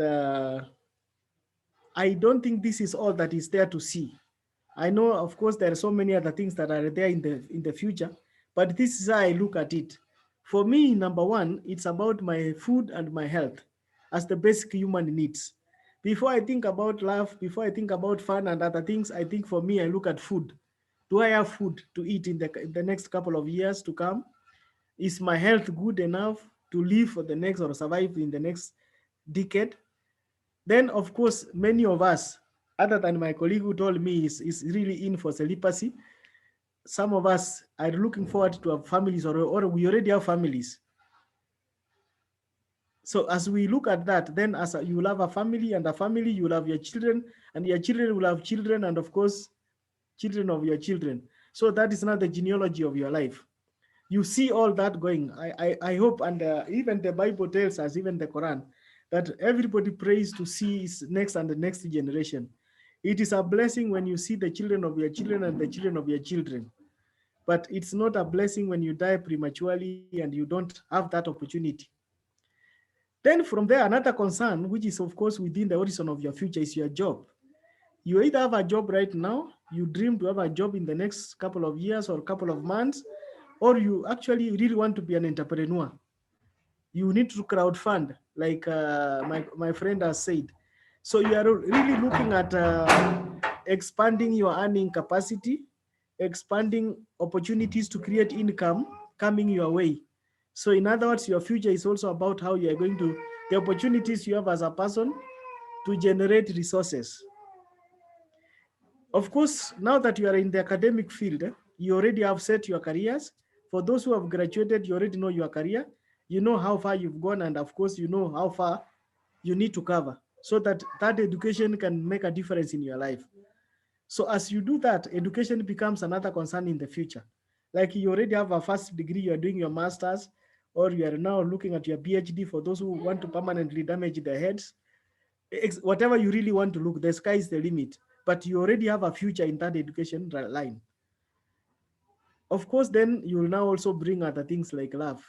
I don't think this is all that is there to see. I know, of course, there are so many other things that are there in the future, but this is how I look at it. For me, number one, it's about my food and my health as the basic human needs. Before I think about love, before I think about fun and other things, I think for me, I look at food. Do I have food to eat in the next couple of years to come? Is my health good enough to live for the next or survive in the next decade? Then, of course, many of us, other than my colleague who told me is really in for celibacy, some of us are looking forward to have families, or we already have families. So as we look at that, then as you will have a family, and a family, you will have your children, and your children will have children, and of course, children of your children. So that is not the genealogy of your life. You see all that going. I hope, and even the Bible tells us, even the Quran, that everybody prays to see his next and the next generation. It is a blessing when you see the children of your children and the children of your children. But it's not a blessing when you die prematurely and you don't have that opportunity. Then from there, another concern, which is of course within the horizon of your future, is your job. You either have a job right now, you dream to have a job in the next couple of years or couple of months, or you actually really want to be an entrepreneur. You need to crowdfund, like my friend has said. So you are really looking at expanding your earning capacity, expanding opportunities to create income coming your way. So in other words, your future is also about how you are going to, the opportunities you have as a person to generate resources. Of course, now that you are in the academic field, you already have set your careers. For those who have graduated, you already know your career. You know how far you've gone, and of course, you know how far you need to cover so that that education can make a difference in your life. So as you do that, education becomes another concern in the future. Like you already have a first degree, you're doing your master's, or you are now looking at your PhD for those who want to permanently damage their heads. Whatever you really want to look, the sky is the limit, but you already have a future in that education line. Of course, then you will now also bring other things like love.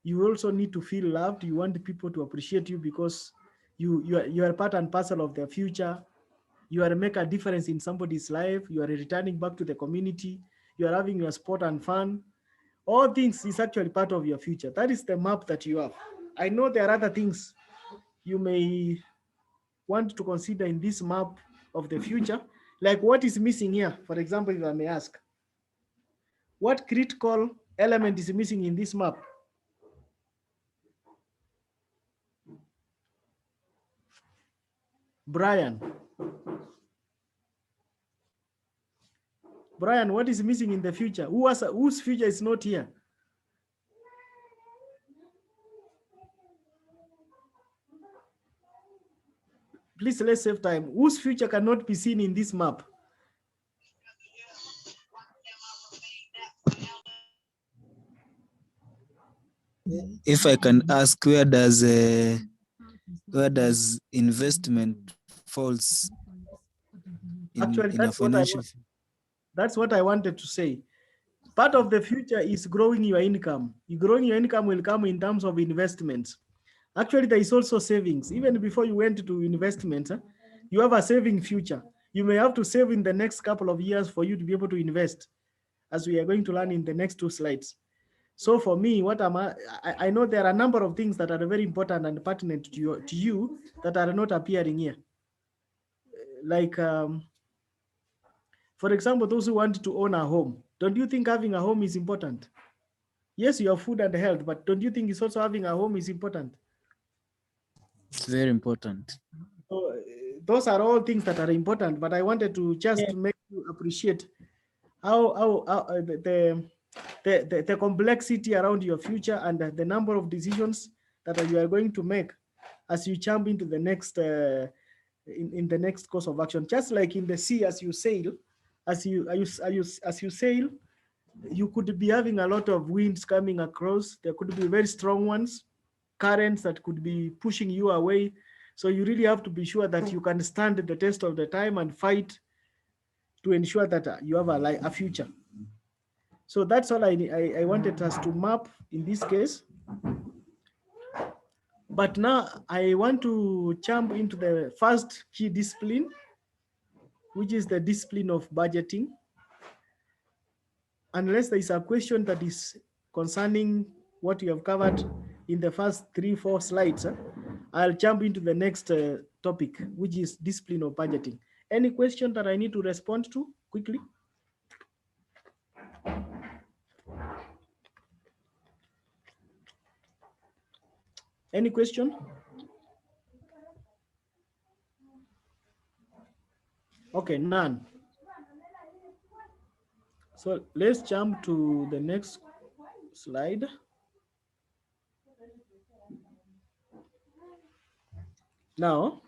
You also need to feel loved. You want people to appreciate you because you are part and parcel of their future. You are make a difference in somebody's life. You are returning back to the community. You are having your sport and fun. All things is actually part of your future. That is the map that you have. I know there are other things you may want to consider in this map of the future, like what is missing here. For example, if I may ask, what critical element is missing in this map? Brian, what is missing in the future? Whose future is not here? Please, let's save time. Whose future cannot be seen in this map? If I can ask, where does investment falls in, Actually, in a financial? That's what I wanted to say. Part of the future is growing your income. Growing your income will come in terms of investments. Actually, there is also savings. Even before you went to investments, you have a saving future. You may have to save in the next couple of years for you to be able to invest, as we are going to learn in the next 2 slides. So for me, I know there are a number of things that are very important and pertinent to you that are not appearing here. Like, for example, those who want to own a home. Don't you think having a home is important? Yes, your food and health, but don't you think it's also having a home is important? It's very important. So those are all things that are important, but I wanted to just make you appreciate how the complexity around your future and the number of decisions that you are going to make as you jump into the next in the next course of action. Just like in the sea, as you sail, as you sail, you could be having a lot of winds coming across. There could be very strong ones, currents that could be pushing you away. So you really have to be sure that you can stand the test of the time and fight to ensure that you have a future. So that's all I wanted us to map in this case. But now I want to jump into the first key discipline, which is the discipline of budgeting. Unless there is a question that is concerning what you have covered in the first 3-4 slides, I'll jump into the next topic, which is discipline of budgeting. Any question that I need to respond to quickly? Any question? Okay, none. So let's jump to the next slide. Now,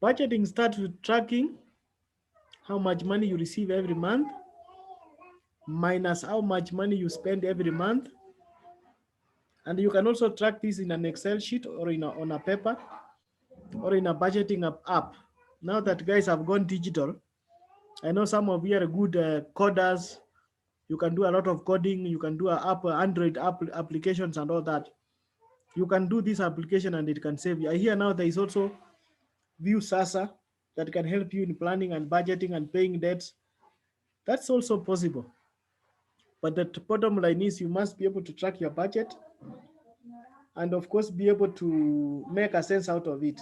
budgeting starts with tracking how much money you receive every month minus how much money you spend every month. And you can also track this in an Excel sheet or on a paper or in a budgeting app. Now that guys have gone digital, I know some of you are good coders. You can do a lot of coding. You can do Android applications and all that. You can do this application and it can save you. I hear now there is also View Sasa that can help you in planning and budgeting and paying debts. That's also possible. But the bottom line is you must be able to track your budget and of course be able to make a sense out of it.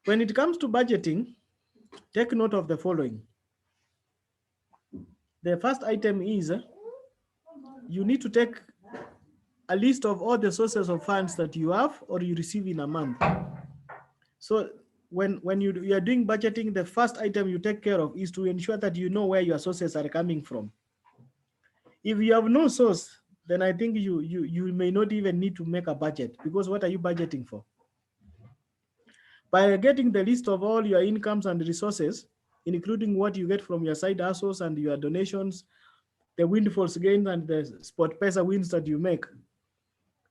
When it comes to budgeting, take note of the following. The first item is you need to take a list of all the sources of funds that you have or you receive in a month. So when you are doing budgeting, the first item you take care of is to ensure that you know where your sources are coming from. If you have no source, then I think you may not even need to make a budget, because what are you budgeting for? By getting the list of all your incomes and resources, including what you get from your side hustles and your donations, the windfalls gains and the spot pesa wins that you make,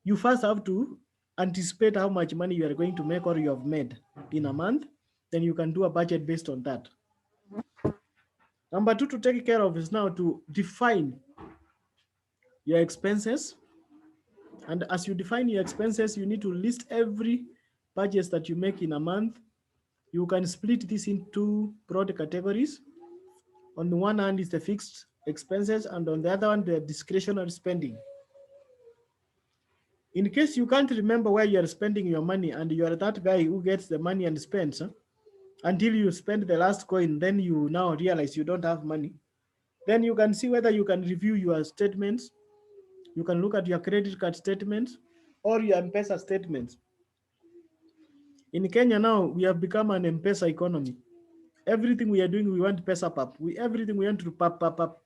you first have to anticipate how much money you are going to make or you have made in a month. Then you can do a budget based on that. Number two to take care of is now to define your expenses. And as you define your expenses, you need to list every purchase that you make in a month. You can split this into broad categories. On the one hand is the fixed expenses, and on the other one, the discretionary spending. In case you can't remember where you're spending your money and you're that guy who gets the money and spends, until you spend the last coin, then you now realize you don't have money. Then you can see whether you can review your statements. You can look at your credit card statements or your M-Pesa statements. In Kenya now, we have become an M-Pesa economy. Everything we are doing, we want pesa pap. Everything we want to pap, pap, pap.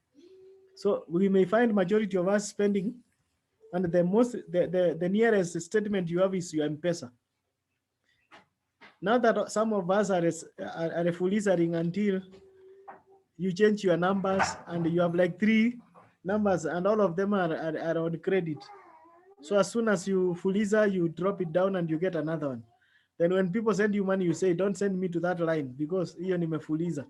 So we may find majority of us spending, and the nearest statement you have is your M-Pesa. Now that some of us are refulizing until you change your numbers and you have like 3 numbers and all of them are on credit. So as soon as you fuliza, you drop it down and you get another one. Then when people send you money, you say, don't send me to that line because hiyo nimefuliza.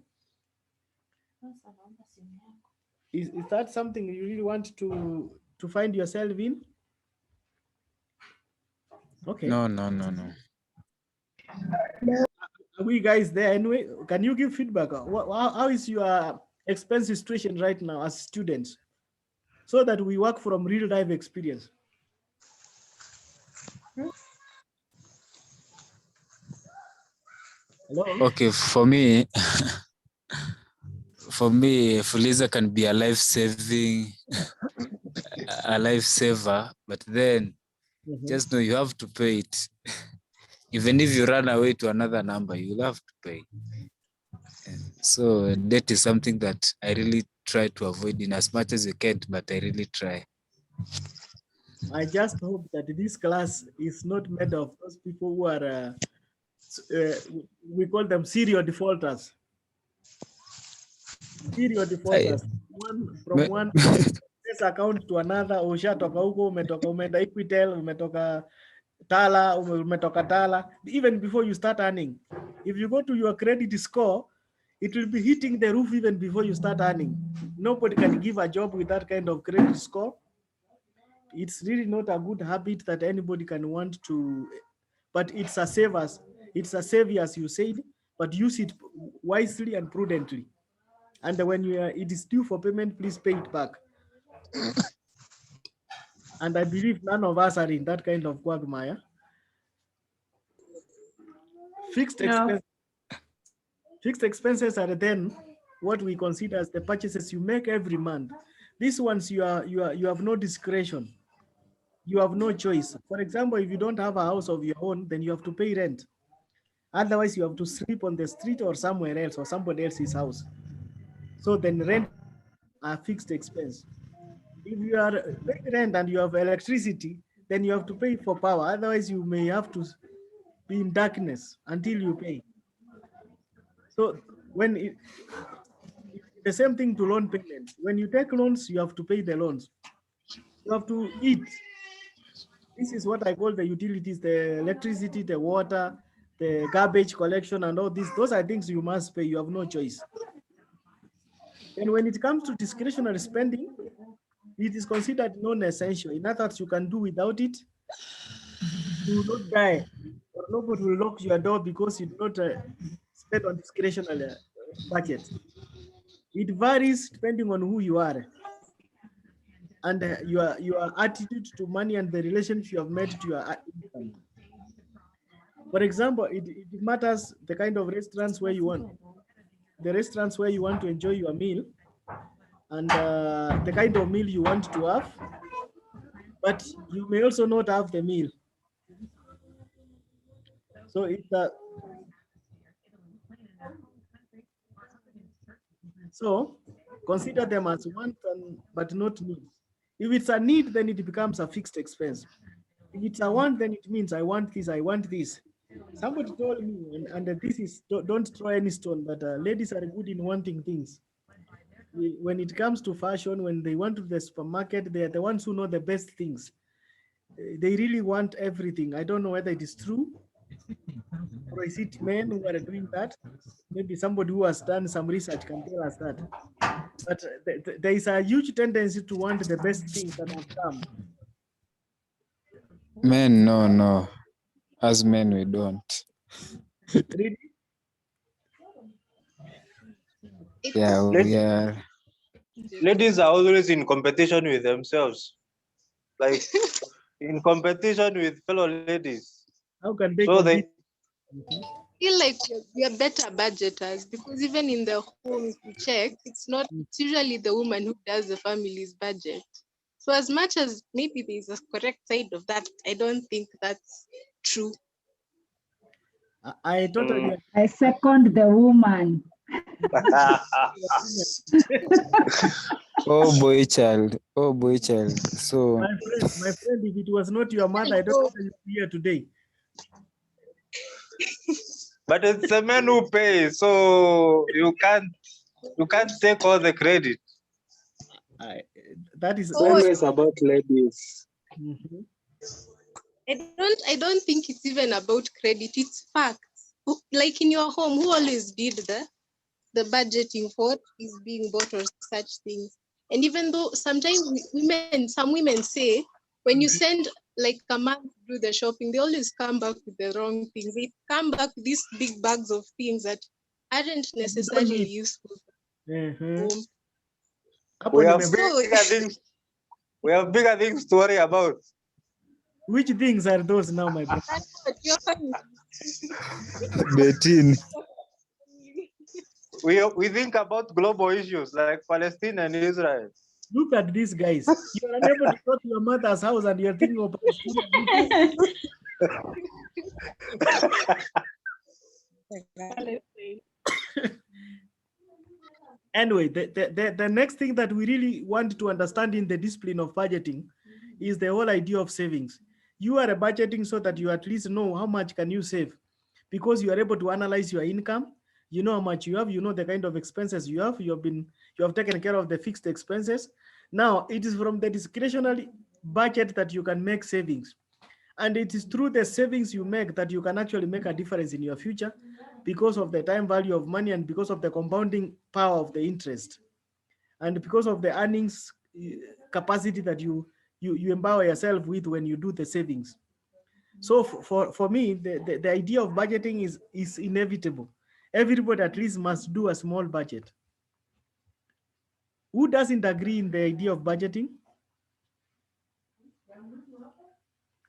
Is that something you really want to find yourself in? Okay. No. Are we guys there anyway? Can you give feedback? How is your expense situation right now as students, so that we work from real life experience? Hello? Okay, for me, Fuliza can be a life-saving, a lifesaver, but then just know you have to pay it. Even if you run away to another number, you'll have to pay. So debt is something that I really try to avoid in as much as you can, but I really try. I just hope that this class is not made of those people who are, we call them serial defaulters. Serial defaulters. From one account to another, ushatoka huko, umeenda Equitel, umetoka Tala, umetoka Tala. Even before you start earning, if you go to your credit score, it will be hitting the roof even before you start earning. Nobody can give a job with that kind of credit score. It's really not a good habit that anybody can want to, but it's a savior, as you said, but use it wisely and prudently. And when it is due for payment, please pay it back. And I believe none of us are in that kind of quagmire. Fixed expenses are then what we consider as the purchases you make every month. These ones you have no discretion. You have no choice. For example, if you don't have a house of your own, then you have to pay rent. Otherwise, you have to sleep on the street or somewhere else or somebody else's house. So then rent a fixed expense. If you are paying rent and you have electricity, then you have to pay for power. Otherwise, you may have to be in darkness until you pay. So the same thing to loan payments. When you take loans, you have to pay the loans. You have to eat. This is what I call the utilities, the electricity, the water, the garbage collection, and all these. Those are things you must pay. You have no choice. And when it comes to discretionary spending, it is considered non-essential. In other words, you can do without it. You will not die, or nobody will lock your door because you do not spend on discretionary budget. It varies depending on who you are and your attitude to money and the relationship you have made to your income. For example, it matters the kind of restaurants where you want. The restaurants where you want to enjoy your meal and the kind of meal you want to have, but you may also not have the meal. So it's a so consider them as want but not need. If it's a need, then it becomes a fixed expense. If it's a want, then it means I want this, I want this. Somebody told me, and this is, don't throw any stone, but ladies are good in wanting things. When it comes to fashion, when they went to the supermarket, they are the ones who know the best things. They really want everything. I don't know whether it is true, or is it men who are doing that? Maybe somebody who has done some research can tell us that. But there is a huge tendency to want the best things that have come. Men, no. As men, we don't. Really? Yeah, we are. Ladies are always in competition with themselves, like in competition with fellow ladies. How can they So compete? Feel like we are better budgeters, because even in the home, if you check, it's usually the woman who does the family's budget. So as much as maybe there's a correct side of that, I don't think that's true. I totally I second the woman. Oh boy child. So my friend, if it was not your mother, I don't know whether you'd be here today. But it's the men who pay, so you can't take all the credit. That is always about ladies. Mhm. I don't think it's even about credit, it's facts. Like in your home, who always did the budgeting for what is being bought or such things? And even though sometimes some women say, when you send like a man to do the shopping, they always come back with the wrong things. They come back with these big bags of things that aren't necessarily useful. Mhm. We have bigger things to worry about. Which things are those now, my brother? Betin. We think about global issues like Palestine and Israel. Look at these guys. You are unable to go to your mother's house and you're thinking of Palestine. Anyway, the next thing that we really want to understand in the discipline of budgeting is the whole idea of savings. You are budgeting so that you at least know how much can you save, because you are able to analyze your income. You know how much you have, you know the kind of expenses you have, you have taken care of the fixed expenses. Now it is from the discretionary budget that you can make savings. And it is through the savings you make that you can actually make a difference in your future, because of the time value of money and because of the compounding power of the interest, and because of the earnings capacity that you empower yourself with when you do the savings. So for me, the idea of budgeting is inevitable. Everybody at least must do a small budget. Who doesn't agree in the idea of budgeting?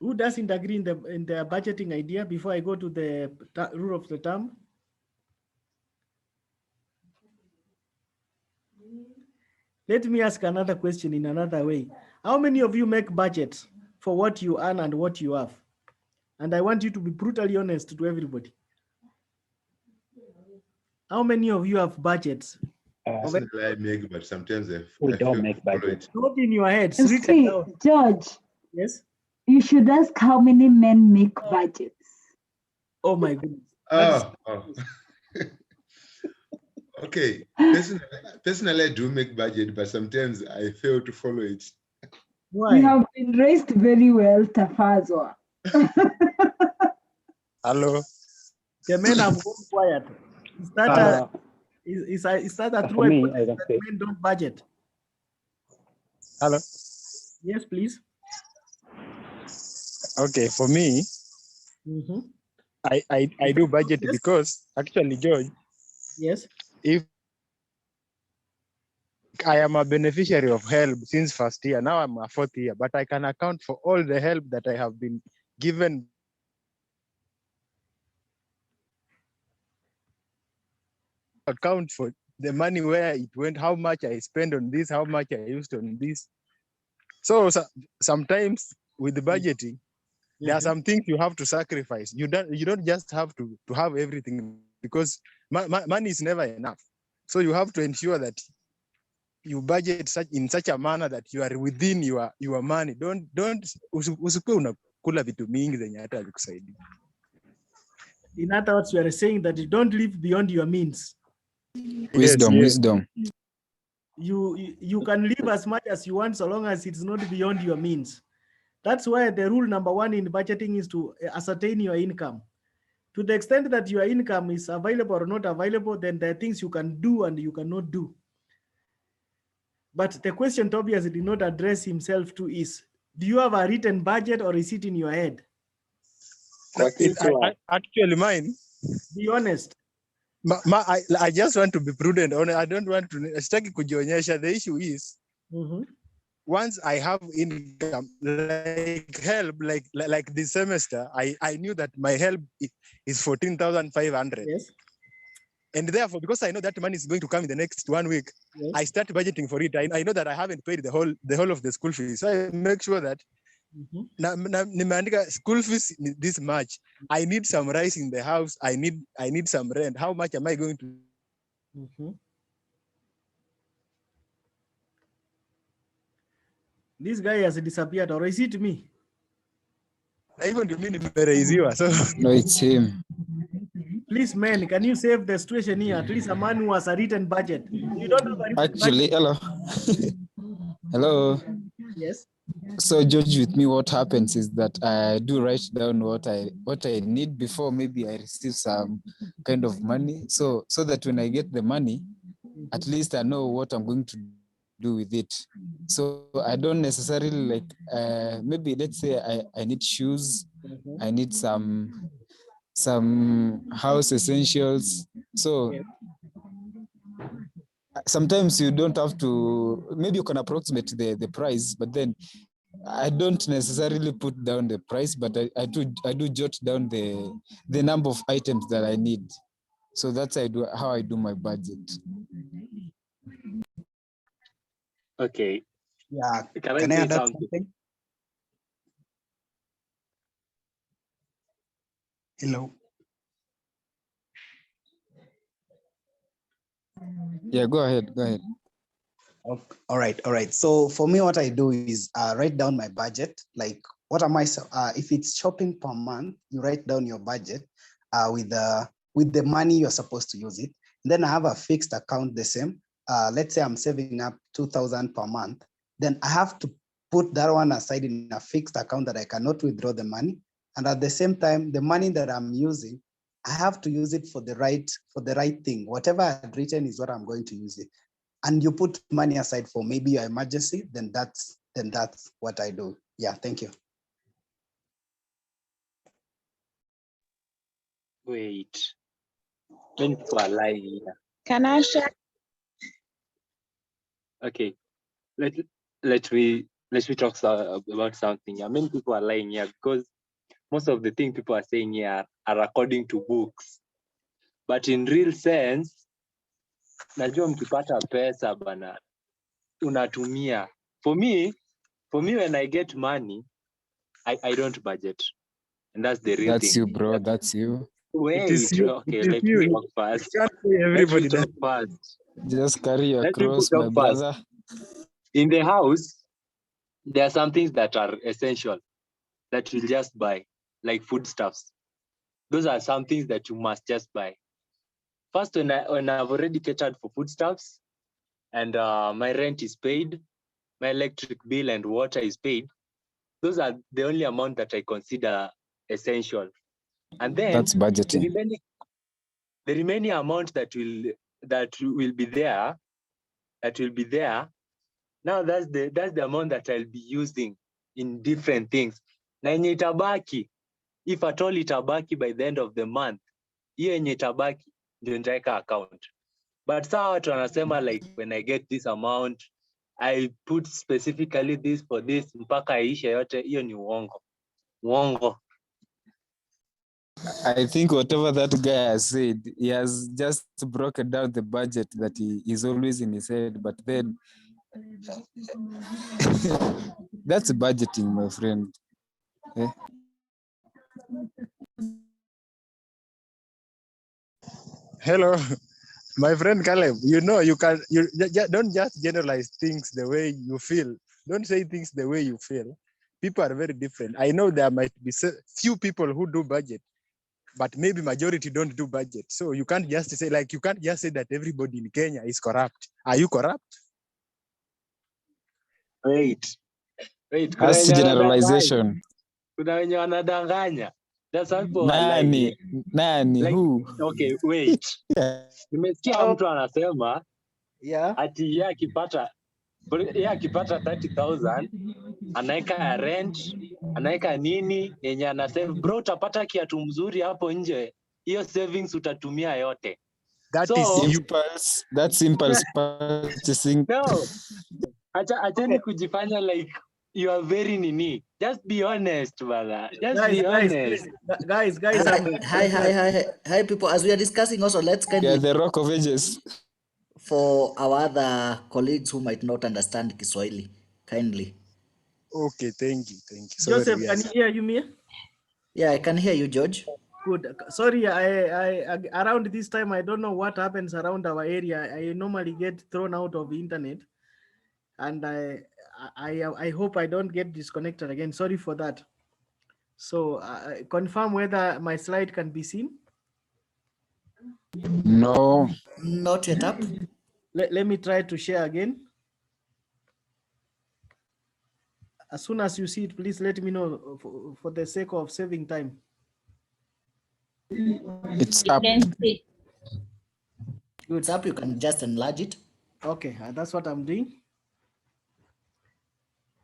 Who doesn't agree in the budgeting idea before I go to the rule of the thumb? Let me ask another question in another way. How many of you make budgets for what you earn and what you have? And I want you to be brutally honest to everybody. How many of you have budgets? Personally, I make, but sometimes we I don't feel make budgets. Not in your heads. You written see, down. George, Yes. you should ask how many men make budgets. Oh my goodness. Oh. Okay. Personally, I do make budget, but sometimes I fail to follow it. Why? You have been raised very well, Tafazwa. Hello. The men have gone quiet. Is that a true for me, hypothesis I can that say. men don't budget? Hello. Yes, please. Okay, for me, I do budget because actually, George. Yes. If I am a beneficiary of help since first year, now I'm a fourth year, but I can account for all the help that I have been given. Account for the money where it went, how much I spent on this, how much I used on this. So sometimes with the budgeting, there are some things you have to sacrifice. You don't just have to have everything, because money is never enough. So you have to ensure that you budget in such a manner that you are within your money. Usikuwe unakula vitu mingi zenye hata hazikusaidia. In other words, you are saying that you don't live beyond your means. Wisdom, Yes. wisdom. You can live as much as you want so long as it's not beyond your means. That's why the rule number one in budgeting is to ascertain your income. To the extent that your income is available or not available, then there are things you can do and you cannot do. But the question Tobias did not address himself to is, do you have a written budget or is it in your head? Actually, mine. Be honest. I just want to be prudent. I don't want to. Sitaki kujionyesha. The issue is, once I have income, like help, like this semester, I knew that my help is 14,500. Yes. And therefore, because I know that money is going to come in the next 1 week, yes, I start budgeting for it. I know that I haven't paid the whole of the school fees, so I make sure that school fees this much. I need some rice in the house. I need some rent. How much am I going to? This guy has disappeared, or is it me? Even to me, so no, it's him. Please, man, can you save the situation here? At least a man who has a written budget. You don't have a written Actually, budget. Hello. Yes. So, George, with me, what happens is that I do write down what I need before maybe I receive some kind of money. So that when I get the money, at least I know what I'm going to do with it. So I don't necessarily like maybe let's say I need shoes, I need some house essentials. So sometimes you don't have to, maybe you can approximate the price, but then I don't necessarily put down the price, but I do jot down the number of items that I need. So that's how I do my budget. Okay. Yeah. Can I add something? Hello. Yeah, go ahead. Okay. All right. So for me, what I do is write down my budget. Like, what am I? If it's shopping per month, you write down your budget with the money you're supposed to use it. And then I have a fixed account the same. Let's say I'm saving up 2,000 per month. Then I have to put that one aside in a fixed account that I cannot withdraw the money. And at the same time, the money that I'm using, I have to use it for the right thing. Whatever I've written is what I'm going to use it. And you put money aside for maybe your emergency, then that's what I do. Yeah, thank you. Wait, many people are lying here. Can I share? Okay, let me talk about something. Many people are lying here because most of the things people are saying here are according to books, but in real sense, najua mkipata pesa bana unatumia. For me when I get money, I don't budget, and that's the real thing. That's you, bro. That's you. Wait, okay, let me talk fast. Everybody talk fast. Just carry your cross, my brother. In the house, there are some things that are essential that you just buy, like foodstuffs. Those are some things that you must just buy. First, when I've already catered for foodstuffs, and my rent is paid, my electric bill and water is paid, those are the only amount that I consider essential. And then that's budgeting. The remaining amount that will be there, now that's the amount that I'll be using in different things. Na yenye itabaki, if at all itabaki by the end of the month, hiyo yenye itabaki ndio nitaweka account. But sawa watu wanasema like when I get this amount, I put specifically this for this mpaka ishe yote, hiyo ni uongo. I think whatever that guy has said, he has just broken down the budget that he is always in his head. But then that's budgeting, my friend. Eh? Hello, my friend Caleb. You know, don't just generalize things the way you feel. Don't say things the way you feel. People are very different. I know there might be few people who do budget, but maybe majority don't do budget. So you can't just say that everybody in Kenya is corrupt. Are you corrupt? Wait. That's generalization. Kuna wenye wanadanganya. That's why people are Nani? lying. Nani? Like, Who? okay, wait. Nimesikia mtu anasema ati yeye akipata 30,000 anaweka rent, anaweka nini yenye ana save. Bro, utapata kiatu mzuri hapo nje, hiyo savings utatumia yote. That's impulse purchasing. No. Acheni kujifanya like you are very nini. Just be honest, brother. Be honest. Guys. Hi, people. As we are discussing, also let's kindly. The Rock of Ages. For our other colleagues who might not understand Kiswahili, kindly. Okay, thank you. Sorry, Joseph, can you hear you, Mia? Yeah, I can hear you, George. Good. Sorry, I around this time I don't know what happens around our area. I normally get thrown out of the internet, and I hope I don't get disconnected again. Sorry for that. So confirm whether my slide can be seen. No, not yet up. Let me try to share again. As soon as you see it, please let me know for the sake of saving time. It's up. Good. It's up. You can just enlarge it. Okay, that's what I'm doing.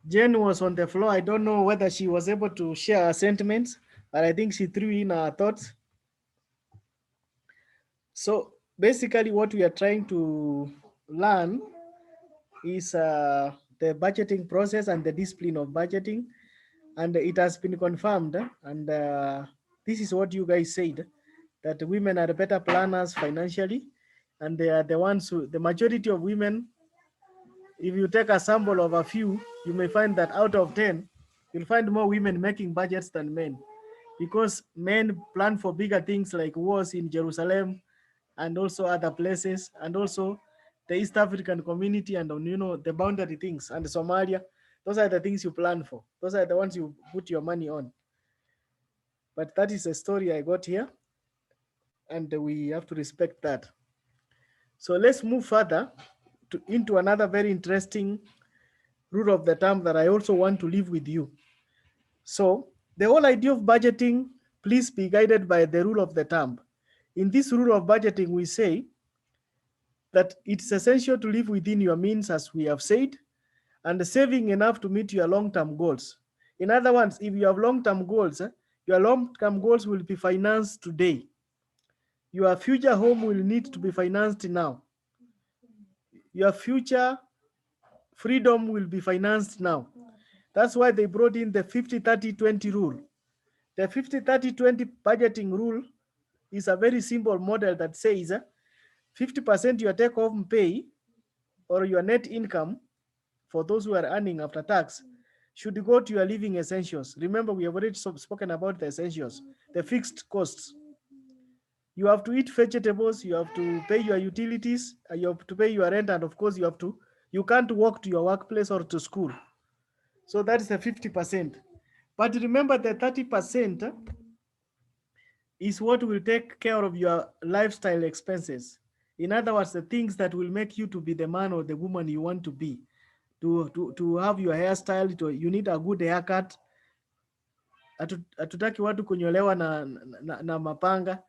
Jen was on the floor. I don't know whether she was able to share her sentiments, but I think she threw in her thoughts. So basically what we are trying to learn is the budgeting process and the discipline of budgeting. And it has been confirmed. And this is what you guys said, that women are better planners financially. And they are the ones who, the majority of women, if you take a sample of a few, you may find that out of 10, you'll find more women making budgets than men. Because men plan for bigger things like wars in Jerusalem, and also other places, and also the East African community, and the boundary things, and Somalia. Those are the things you plan for. Those are the ones you put your money on. But that is a story I got here, and we have to respect that. So let's move further into another very interesting rule of the thumb that I also want to leave with you. So the whole idea of budgeting, please be guided by the rule of the thumb. In this rule of budgeting, we say that it's essential to live within your means, as we have said, and saving enough to meet your long-term goals. In other words, if you have long-term goals, your long-term goals will be financed today. Your future home will need to be financed now. Your future freedom will be financed now. That's why they brought in the 50-30-20 rule. The 50-30-20 budgeting rule is a very simple model that says 50% your take-home pay or your net income for those who are earning after tax should go to your living essentials. Remember, we have already spoken about the essentials, the fixed costs. You have to eat vegetables, you have to pay your utilities, you have to pay your rent, and of course you can't walk to your workplace or to school. So that is the 50%. But remember, the 30% is what will take care of your lifestyle expenses. In other words, the things that will make you to be the man or the woman you want to be. To have your hairstyle, you need a good haircut. Hatutaki watu kunyolewa na mapanga.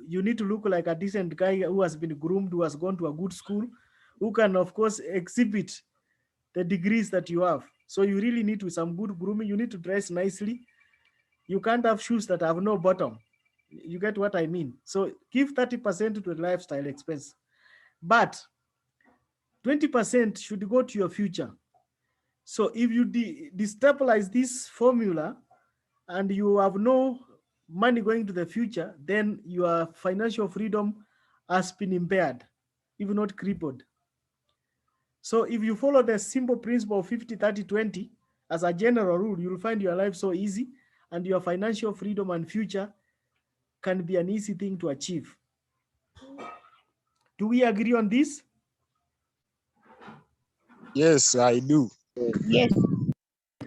You need to look like a decent guy who has been groomed, who has gone to a good school, who can, of course, exhibit the degrees that you have. So you really need some good grooming. You need to dress nicely. You can't have shoes that have no bottom. You get what I mean? So give 30% to the lifestyle expense. But 20% should go to your future. So if you destabilize this formula and you have no money going to the future, then your financial freedom has been impaired, if not crippled. So if you follow the simple principle of 50, 30, 20, as a general rule, you'll find your life so easy, and your financial freedom and future can be an easy thing to achieve. Do we agree on this? Yes, I do. Yes.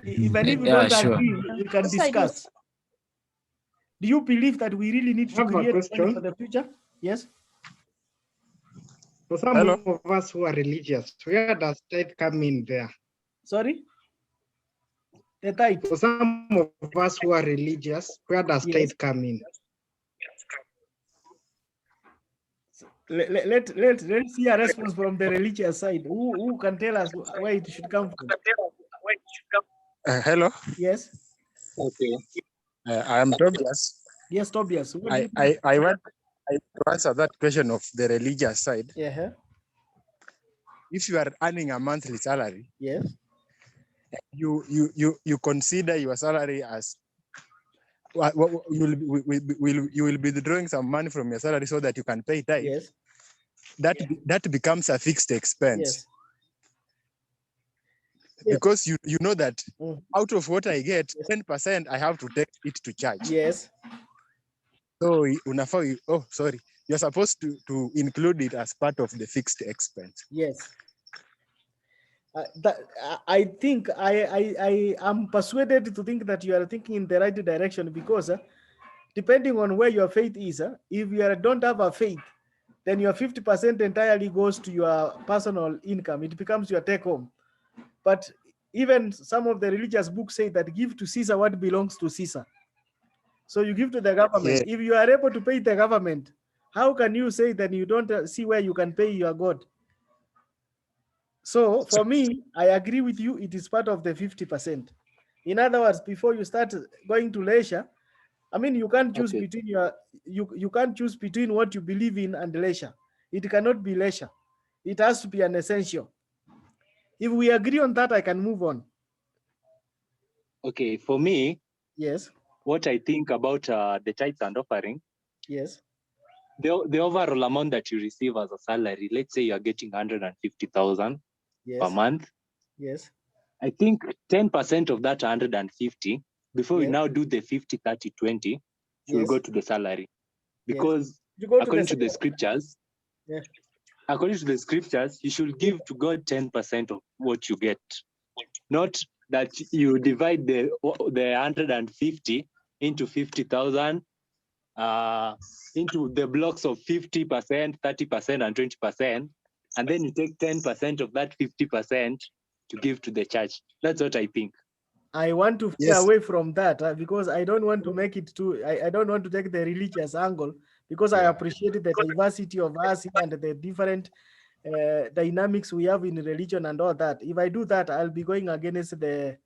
Even if you Yeah, don't sure. agree, we can Yes, I do. discuss. Do you believe that we really need I to have a create money question. for the future? Yes. For some Hello? of us who are religious, where does tithe come in there? Sorry? The tithe. For some of us who are religious, where does Yes. tithe come in? Let's see a response from the religious side. Who can tell us where it should come from? Hello? Yes. Okay. I am Tobias. Yes, Tobias. What do you I think? want to answer that question of the religious side. Yeah. If you are earning a monthly salary, Yes. you consider your salary as you will be withdrawing some money from your salary so that you can pay tithe. Yes. That becomes a fixed expense. Yes. Because you know that Mm. out of what I get, 10% I have to take it to church. Yes. So you're supposed to include it as part of the fixed expense. Yes. I think I am persuaded to think that you are thinking in the right direction, because depending on where your faith is, if you don't have a faith, then your 50% entirely goes to your personal income. It becomes your take home. But even some of the religious books say that give to Caesar what belongs to Caesar. So you give to the government. Yeah. If you are able to pay the government, how can you say that you don't see where you can pay your God? So for me, I agree with you. It is part of the 50%. In other words, before you start going to leisure, I mean, you can't choose between you can't choose between what you believe in and leisure. It cannot be leisure. It has to be an essential. If we agree on that, I can move on. Okay, for me, yes, what I think about the tithes and offering, yes, the overall amount that you receive as a salary, let's say you're getting 150,000 yes, per month. Yes. I think 10% of that 150, before we Yes. now do the 50, 30, 20, should Yes. go to the salary. Because You go to according the to the scriptures, yeah. according to the scriptures, you should give to God 10% of what you get. Not that you divide the 150 into 50,000 into the blocks of 50%, 30%, and 20%, and then you take 10% of that 50% to give to the church. That's what I think. I want to stay away from that because I don't want to make it too. I don't want to take the religious angle, because I appreciate the diversity of us and the different dynamics we have in religion and all that. If I do that, I'll be going against the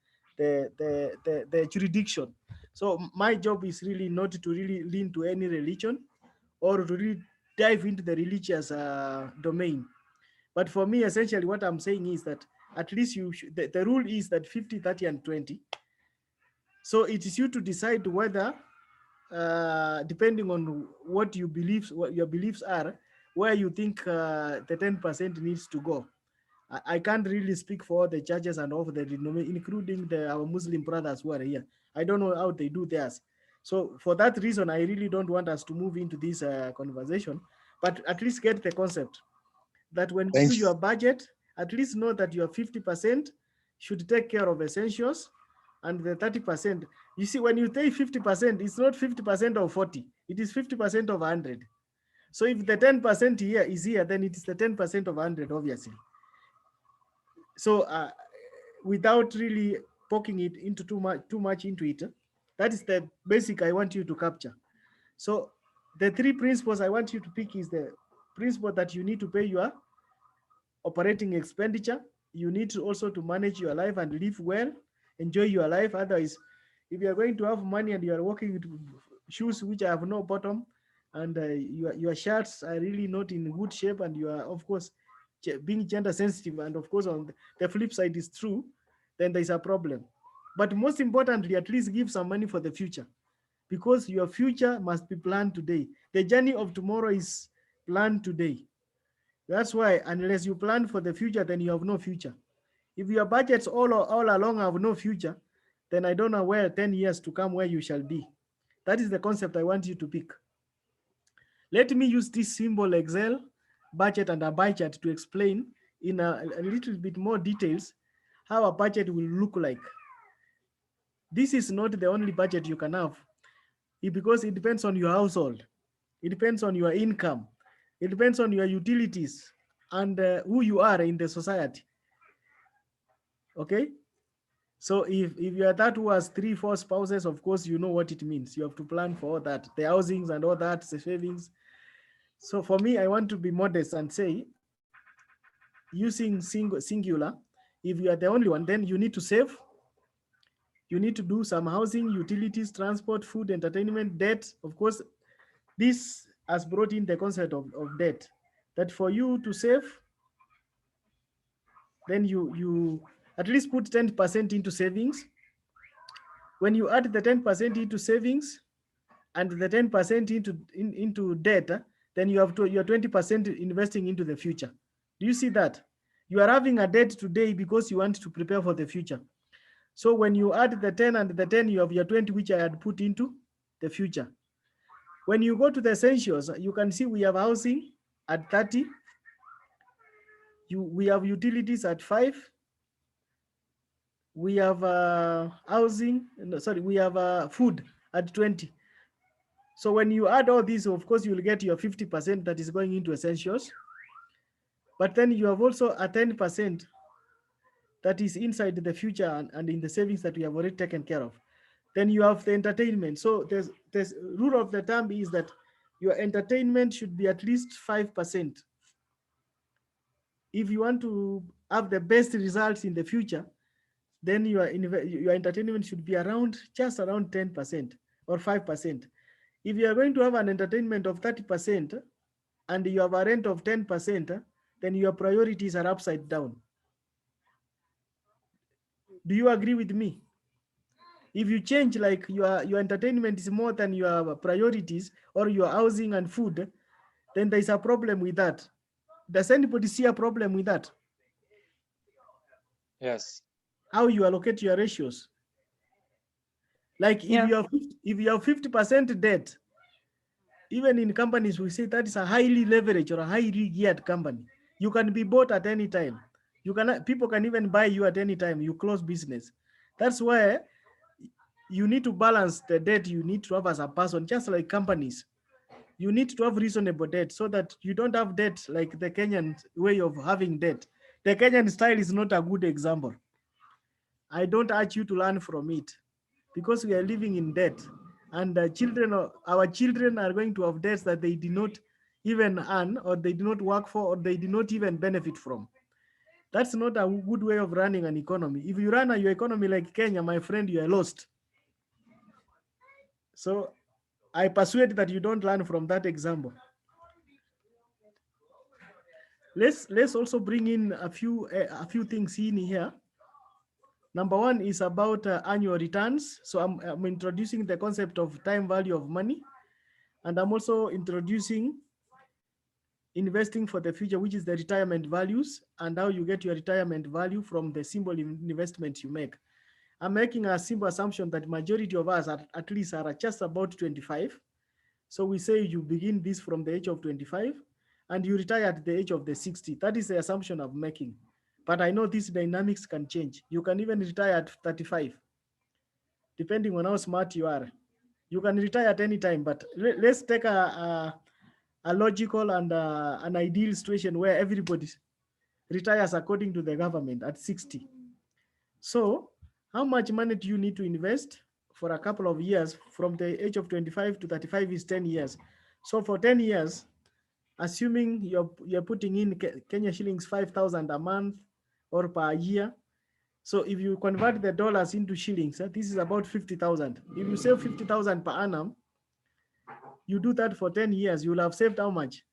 jurisdiction. So my job is really not to really lean to any religion or to really dive into the religious domain. But for me, essentially, what I'm saying is that at least the rule is that 50, 30, and 20. So it is you to decide whether, depending on what your beliefs are, where you think the 10% needs to go. I can't really speak for the churches and all the denominations, including our Muslim brothers who are here. I don't know how they do theirs. So for that reason, I really don't want us to move into this conversation, but at least get the concept that when you do your budget, at least know that your 50% should take care of essentials, and the 30%, you see, when you say 50%, it's not 50% of 40, it is 50% of 100. So if the 10% here is here, then it is the 10% of 100, obviously. So without really poking it into too much into it, that is the basic I want you to capture. So the three principles I want you to pick is the principle that you need to pay your operating expenditure. You need to also to manage your life and live well, enjoy your life. Otherwise, if you are going to have money and you are walking with shoes which have no bottom, and your shirts are really not in good shape, and you are, of course, being gender sensitive, and of course on the flip side is true, then there's a problem. But most importantly, at least give some money for the future. because your future must be planned today. The journey of tomorrow is planned today. That's why unless you plan for the future, then you have no future. If your budgets all along have no future, then I don't know where 10 years to come where you shall be. That is the concept I want you to pick. Let me use this symbol Excel, budget and a bar chart to explain in a little bit more details how a budget will look like. This is not the only budget you can have because it depends on your household. It depends on your income. It depends on your utilities and who you are in the society. Okay? So if you are that who has 3-4 spouses, of course, you know what it means. You have to plan for all that, the housings and all that, the savings. So for me, I want to be modest and say, using singular, if you are the only one, then you need to save. You need to do some housing, utilities, transport, food, entertainment, debt. Of course, this has brought in the concept of debt, that for you to save, then you at least put 10% into savings. When you add the 10% into savings and the 10% into debt, then you have your 20% investing into the future. Do you see that? You are having a debt today because you want to prepare for the future. So when you add the 10 and the 10, you have your 20, which I had put into the future. When you go to the essentials, you can see we have housing at 30. We have utilities at 5. We have we have food at 20. So when you add all these, of course, you'll get your 50% that is going into essentials. But then you have also a 10% that is inside the future and in the savings that we have already taken care of. Then you have the entertainment. So there's rule of the thumb is that your entertainment should be at least 5%. If you want to have the best results in the future, then your entertainment should be just around 10% or 5%. If you are going to have an entertainment of 30% and you have a rent of 10%, then your priorities are upside down. Do you agree with me? If you change, like your entertainment is more than your priorities or your housing and food, then there's a problem with that. Does anybody see a problem with that? Yes. How you allocate your ratios? Like if you have 50% debt, even in companies, we say that is a highly leveraged or a highly geared company. You can be bought at any time. People can even buy you at any time. You close business. That's where you need to balance the debt you need to have as a person, just like companies. You need to have reasonable debt so that you don't have debt like the Kenyan way of having debt. The Kenyan style is not a good example. I don't urge you to learn from it because we are living in debt, and our children are going to have debts that they did not even earn, or they did not work for, or they did not even benefit from. That's not a good way of running an economy. If you run your economy like Kenya, my friend, you are lost. So I persuade that you don't learn from that example. Let's also bring in a few things in here. Number one is about annual returns. So I'm introducing the concept of time value of money, and I'm also introducing investing for the future, which is the retirement values, and how you get your retirement value from the simple investment you make. I'm making a simple assumption that majority of us at least are just about 25. So we say you begin this from the age of 25 and you retire at the age of the 60. That is the assumption I'm making. But I know these dynamics can change. You can even retire at 35, depending on how smart you are. You can retire at any time, but let's take a logical and an ideal situation where everybody retires according to the government at 60. So how much money do you need to invest for a couple of years? From the age of 25 to 35 is 10 years. So for 10 years, assuming you're putting in Kenya shillings 5,000 a month or per year. So if you convert the dollars into shillings, this is about 50,000. If you save 50,000 per annum, you do that for 10 years, you'll have saved how much?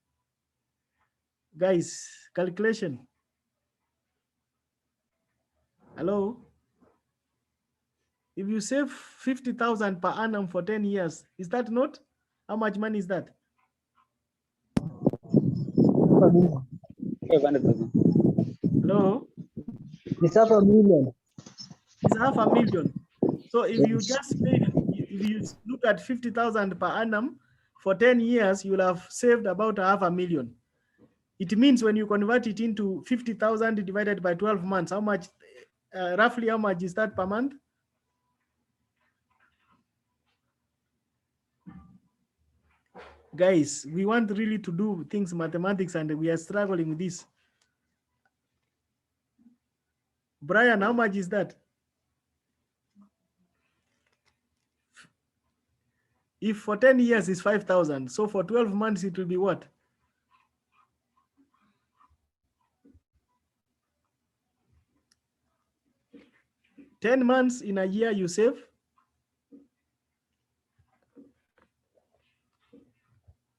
Guys, calculation. Hello? If you save 50,000 per annum for 10 years, is that not? How much money is that? 500,000. Hello? It's half a million. It's 500,000. So if you Yes. just pay, if you look at 50,000 per annum for 10 years, you'll have saved about 500,000. It means when you convert it into 50,000 divided by 12 months, how much, roughly how much is that per month? Guys, we want really to do things mathematics and we are struggling with this. Brian, how much is that? If for 10 years is 5,000, so for 12 months it will be what? $10 months in a year you save.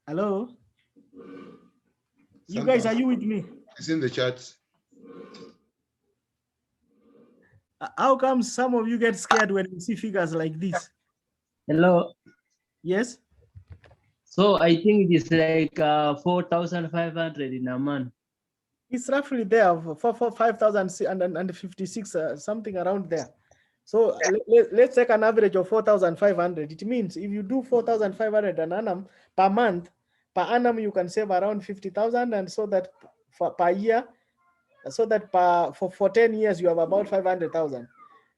Hello? You guys, are you with me? It's in the chat. How come some of you get scared when you see figures like this? Hello. Yes. So I think it is like 4,500 in a month. It's roughly there for 5,056, something around there. So let's take an average of 4,500. It means if you do 4,500 an annum per month, per annum you can save around 50,000, and so that per year, so that for 10 years you have about 500,000.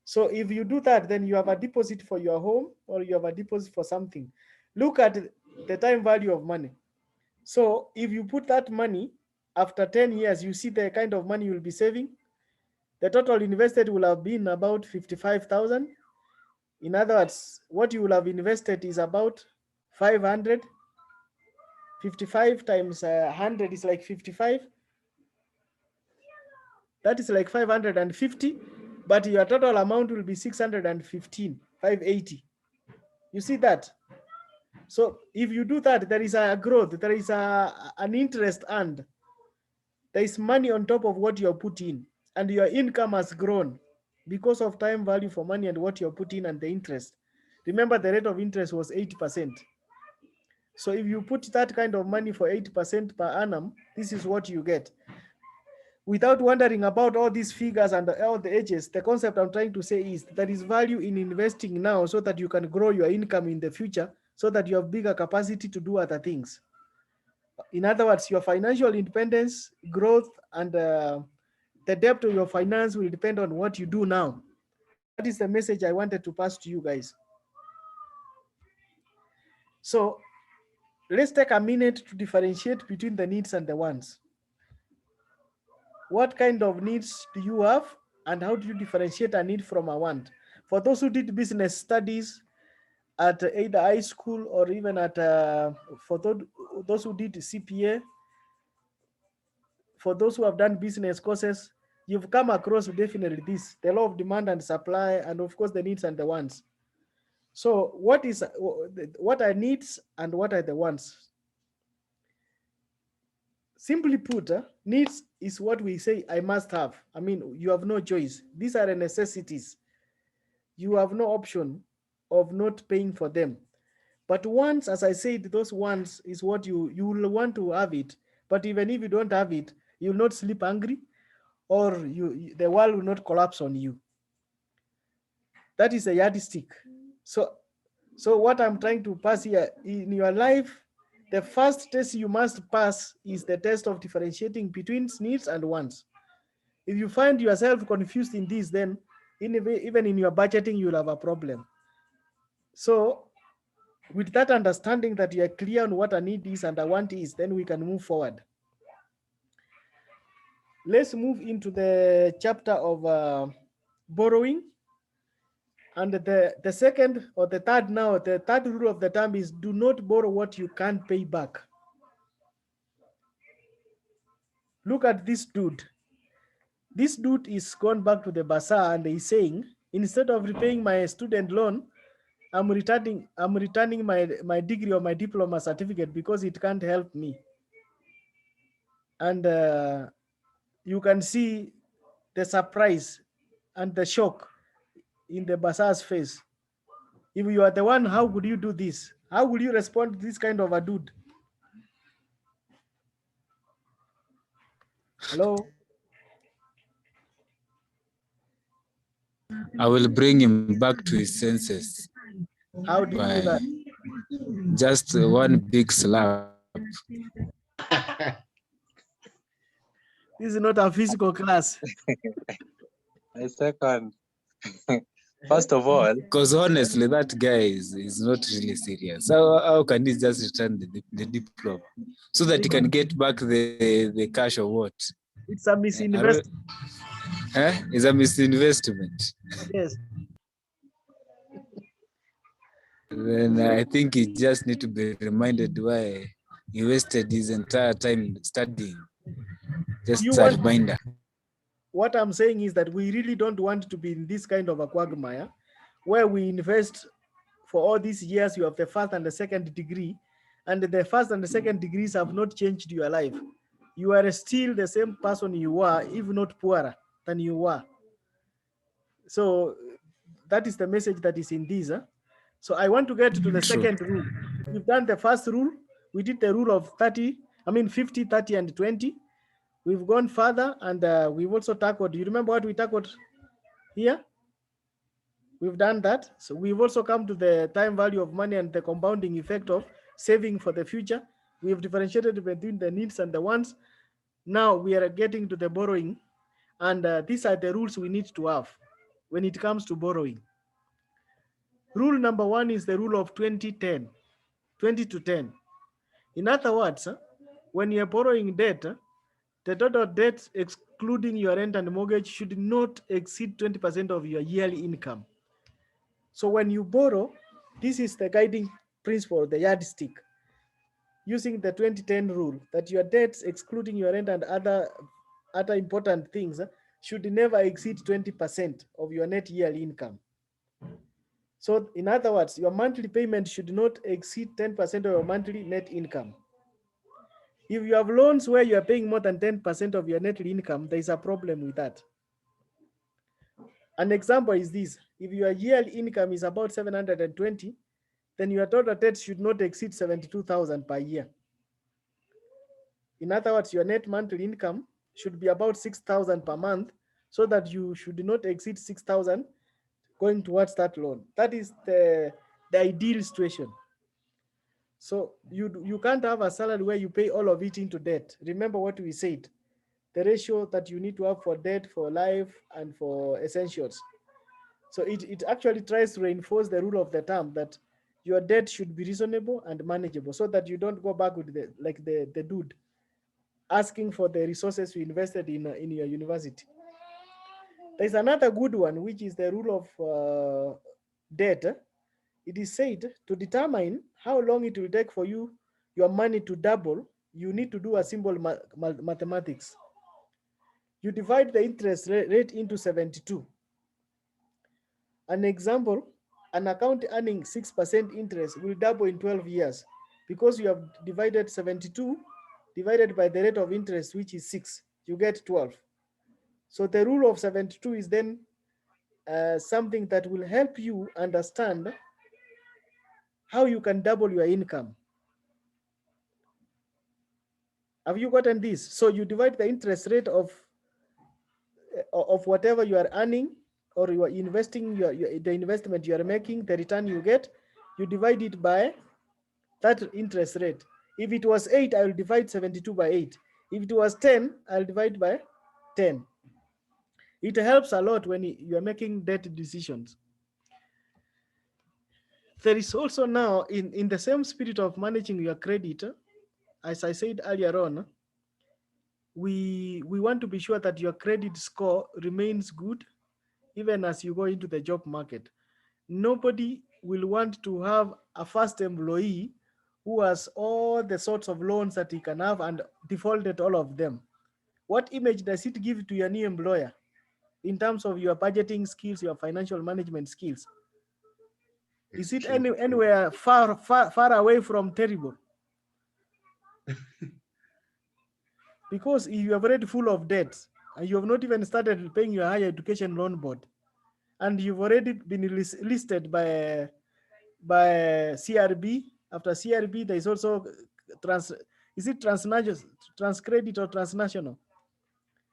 So if you do that, then you have a deposit for your home or you have a deposit for something. Look at the time value of money. So if you put that money after 10 years, you see the kind of money you'll be saving. The total invested will have been about 55,000. In other words, what you will have invested is about 500. 55 times 100 is like 55. That is like 550, but your total amount will be 615, 580. You see that? So if you do that, there is a growth, there is an interest earned. There is money on top of what you're putting, and your income has grown because of time value for money and what you're putting and the interest. Remember, the rate of interest was 8%. So if you put that kind of money for 8% per annum, this is what you get. Without wondering about all these figures and all the ages, the concept I'm trying to say is there is value in investing now so that you can grow your income in the future, so that you have bigger capacity to do other things. In other words, your financial independence, growth, and the depth of your finance will depend on what you do now. That is the message I wanted to pass to you guys. So let's take a minute to differentiate between the needs and the wants. What kind of needs do you have, and how do you differentiate a need from a want? For those who did business studies at either high school or even at, for those who did CPA, for those who have done business courses, you've come across definitely this, the law of demand and supply, and of course the needs and the wants. So what are needs and what are the wants? Simply put, needs is what we say I must have. I mean, you have no choice. These are necessities. You have no option of not paying for them. But wants, as I said, those wants is what you will want to have it. But even if you don't have it, you will not sleep hungry, or the world will not collapse on you. That is a yardstick. So what I'm trying to pass here, in your life, the first test you must pass is the test of differentiating between needs and wants. If you find yourself confused in this, then even in your budgeting, you'll have a problem. So with that understanding that you are clear on what a need is and a want is, then we can move forward. Let's move into the chapter of borrowing. And the second or the third now, the third rule of the term is do not borrow what you can't pay back. Look at this dude. This dude is gone back to the bazaar and he's saying, instead of repaying my student loan, I'm returning my degree or my diploma certificate because it can't help me. And you can see the surprise and the shock. in the Basar's face. If you are the one, how would you do this? How will you respond to this kind of a dude? Hello? I will bring him back to his senses. How do you do that? Just one big slap. This is not a physical class. A second. First of all, because honestly, that guy is not really serious. How can he just return the diploma so that he can get back the cash or what? It's a misinvestment. It's a misinvestment. Yes. Then I think he just need to be reminded why he wasted his entire time studying. Just a reminder. What I'm saying is that we really don't want to be in this kind of a quagmire where we invest for all these years. You have the first and the second degree, and the first and the second degrees have not changed your life. You are still the same person you were, if not poorer than you were. So that is the message that is in this. So I want to get to the second rule. We've done the first rule. We did the rule of 50, 30, and 20. We've gone further, and we've also tackled. Do you remember what we tackled here? We've done that. So we've also come to the time value of money and the compounding effect of saving for the future. We've differentiated between the needs and the wants. Now we are getting to the borrowing, and these are the rules we need to have when it comes to borrowing. Rule number one is the rule of 20-10, 20 to 10. In other words, when you're borrowing debt, the total debt, excluding your rent and mortgage, should not exceed 20% of your yearly income. So when you borrow, this is the guiding principle, the yardstick, using the 20-10 rule, that your debts, excluding your rent and other important things, should never exceed 20% of your net yearly income. So in other words, your monthly payment should not exceed 10% of your monthly net income. If you have loans where you are paying more than 10% of your net income, there is a problem with that. An example is this: if your yearly income is about 720, then your total debt should not exceed 72,000 per year. In other words, your net monthly income should be about 6,000 per month, so that you should not exceed 6,000 going towards that loan. That is the ideal situation. So you can't have a salary where you pay all of it into debt. Remember what we said, the ratio that you need to have for debt, for life, and for essentials. So it actually tries to reinforce the rule of the term that your debt should be reasonable and manageable, so that you don't go back with the dude asking for the resources you invested in your university. There's another good one, which is the rule of debt. It is said to determine how long it will take for your money to double, you need to do a simple mathematics. You divide the interest rate into 72. An example, an account earning 6% interest will double in 12 years because you have divided 72 divided by the rate of interest, which is 6, you get 12. So the rule of 72 is then something that will help you understand how you can double your income. Have you gotten this? So you divide the interest rate of whatever you are earning, or you are investing, the investment you are making, the return you get, you divide it by that interest rate. If it was 8, I will divide 72 by 8. If it was 10, I'll divide by 10. It helps a lot when you are making debt decisions. There is also now, in the same spirit of managing your credit, as I said earlier on, we want to be sure that your credit score remains good even as you go into the job market. Nobody will want to have a first employee who has all the sorts of loans that he can have and defaulted all of them. What image does it give to your new employer in terms of your budgeting skills, your financial management skills? Is it anywhere far away from terrible? Because if you are already full of debt and you have not even started paying your higher education loan board, and you've already been listed by CRB. After CRB, there is also is it transnational, transcredit or transnational?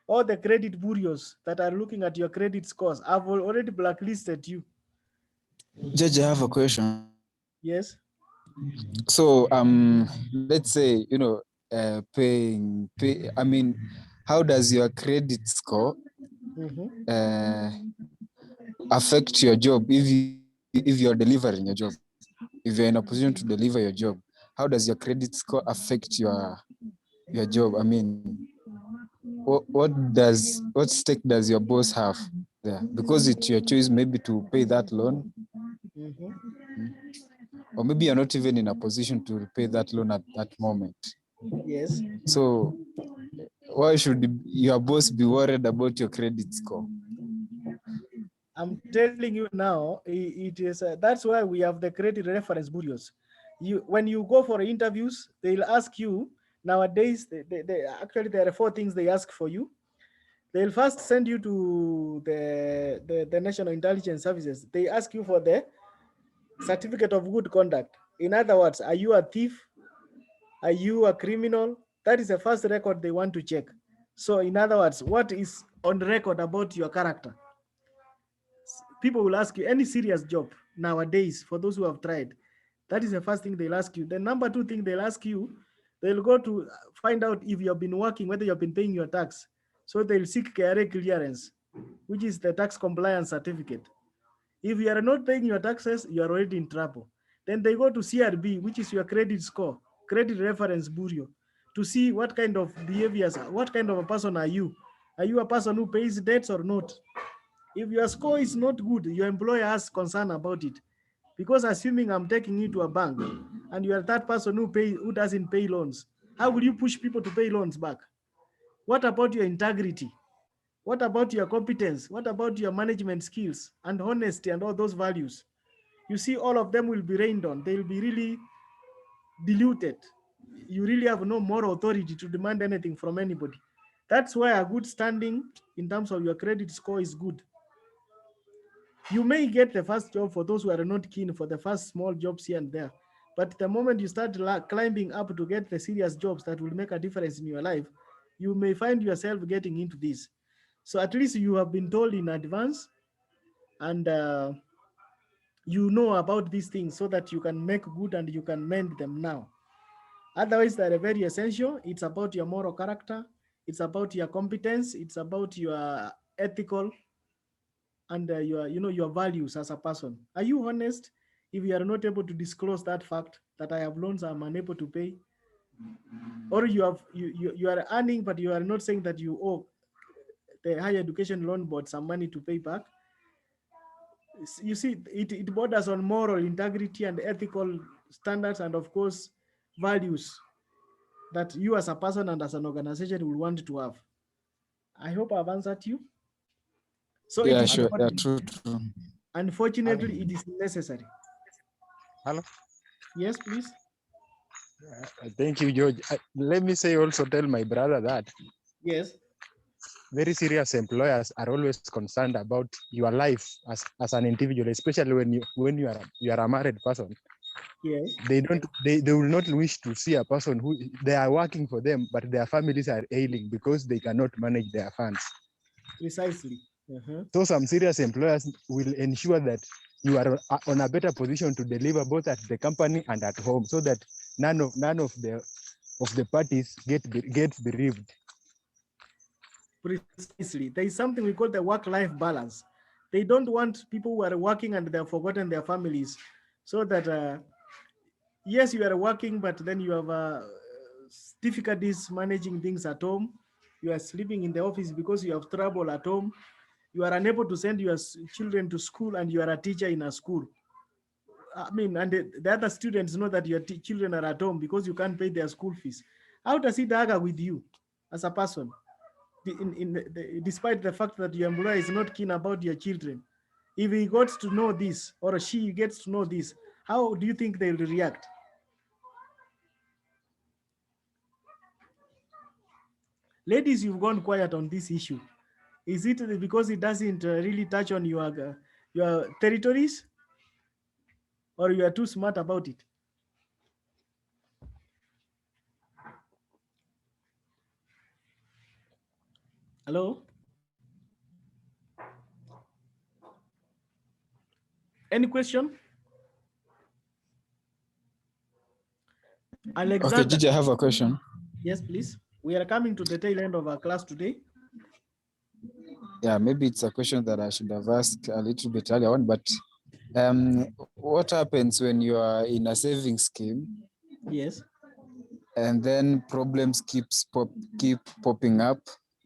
All the credit bureaus that are looking at your credit scores. I've already blacklisted you. Judge, I have a question. Yes. So let's say, you know, I mean, how does your credit score affect your job if you're delivering your job? If you're in a position to deliver your job, how does your credit score affect your job? I mean, what stake does your boss have there? Because it's your choice maybe to pay that loan, or maybe you're not even in a position to repay that loan at that moment. Yes. So why should your boss be worried about your credit score? I'm telling you now, it is that's why we have the credit reference bureaus. When you go for interviews, they'll ask you nowadays. Actually, there are 4 things they ask for you. They'll first send you to the National Intelligence Services. They ask you for the certificate of good conduct. In other words, are you a thief? Are you a criminal? That is the first record they want to check. So in other words, what is on record about your character? People will ask you any serious job nowadays for those who have tried. That is the first thing they'll ask you. The number 2 thing they'll ask you, they'll go to find out if you have been working, whether you have been paying your tax. So they'll seek KRA clearance, which is the tax compliance certificate. If you are not paying your taxes, you are already in trouble. Then they go to CRB, which is your credit score, credit reference bureau, to see what kind of behaviors, what kind of a person are you? Are you a person who pays debts or not? If your score is not good, your employer has concern about it. Because assuming I'm taking you to a bank and you are that person who doesn't pay loans, how will you push people to pay loans back? What about your integrity? What about your competence? What about your management skills and honesty and all those values? You see, all of them will be rained on. They will be really diluted. You really have no moral authority to demand anything from anybody. That's why a good standing in terms of your credit score is good. You may get the first job for those who are not keen for the first small jobs here and there. But the moment you start climbing up to get the serious jobs that will make a difference in your life, you may find yourself getting into this. So at least you have been told in advance, and you know about these things so that you can make good and you can mend them now. Otherwise, they're very essential. It's about your moral character. It's about your competence. It's about your ethical and your values as a person. Are you honest? If you are not able to disclose that fact that I have loans I'm unable to pay, or you are earning but you are not saying that you owe the higher education loan board some money to pay back, you see, it borders on moral integrity and ethical standards and of course values that you as a person and as an organization will want to have. I hope I've answered you. So yeah, it is sure. Yeah, important. true. Unfortunately, it is necessary. Hello. Yes, please. Thank you, George. Let me say also tell my brother that yes, very serious employers are always concerned about your life as an individual, especially when you are a married person. Yes. They will not wish to see a person who they are working for them, but their families are ailing because they cannot manage their funds. Precisely. So some serious employers will ensure that you are on a better position to deliver both at the company and at home, so that none of the parties gets bereaved. Precisely. There is something we call the work-life balance. They don't want people who are working and they've forgotten their families, so that yes, you are working, but then you have difficulties managing things at home. You are sleeping in the office because you have trouble at home. You are unable to send your children to school, and you are a teacher in a school. I mean, and the other students know that your children are at home because you can't pay their school fees. How does it argue with you as a person? Despite the fact that your employer is not keen about your children, if he gets to know this or she gets to know this, how do you think they'll react? Ladies, you've gone quiet on this issue. Is it because it doesn't really touch on your your territories, or you are too smart about it? Hello? Any question? Alexander. Okay, Gigi, I have a question. Yes, please. We are coming to the tail end of our class today. Yeah, maybe it's a question that I should have asked a little bit earlier on, but what happens when you are in a savings scheme? Yes. And then problems keep popping up,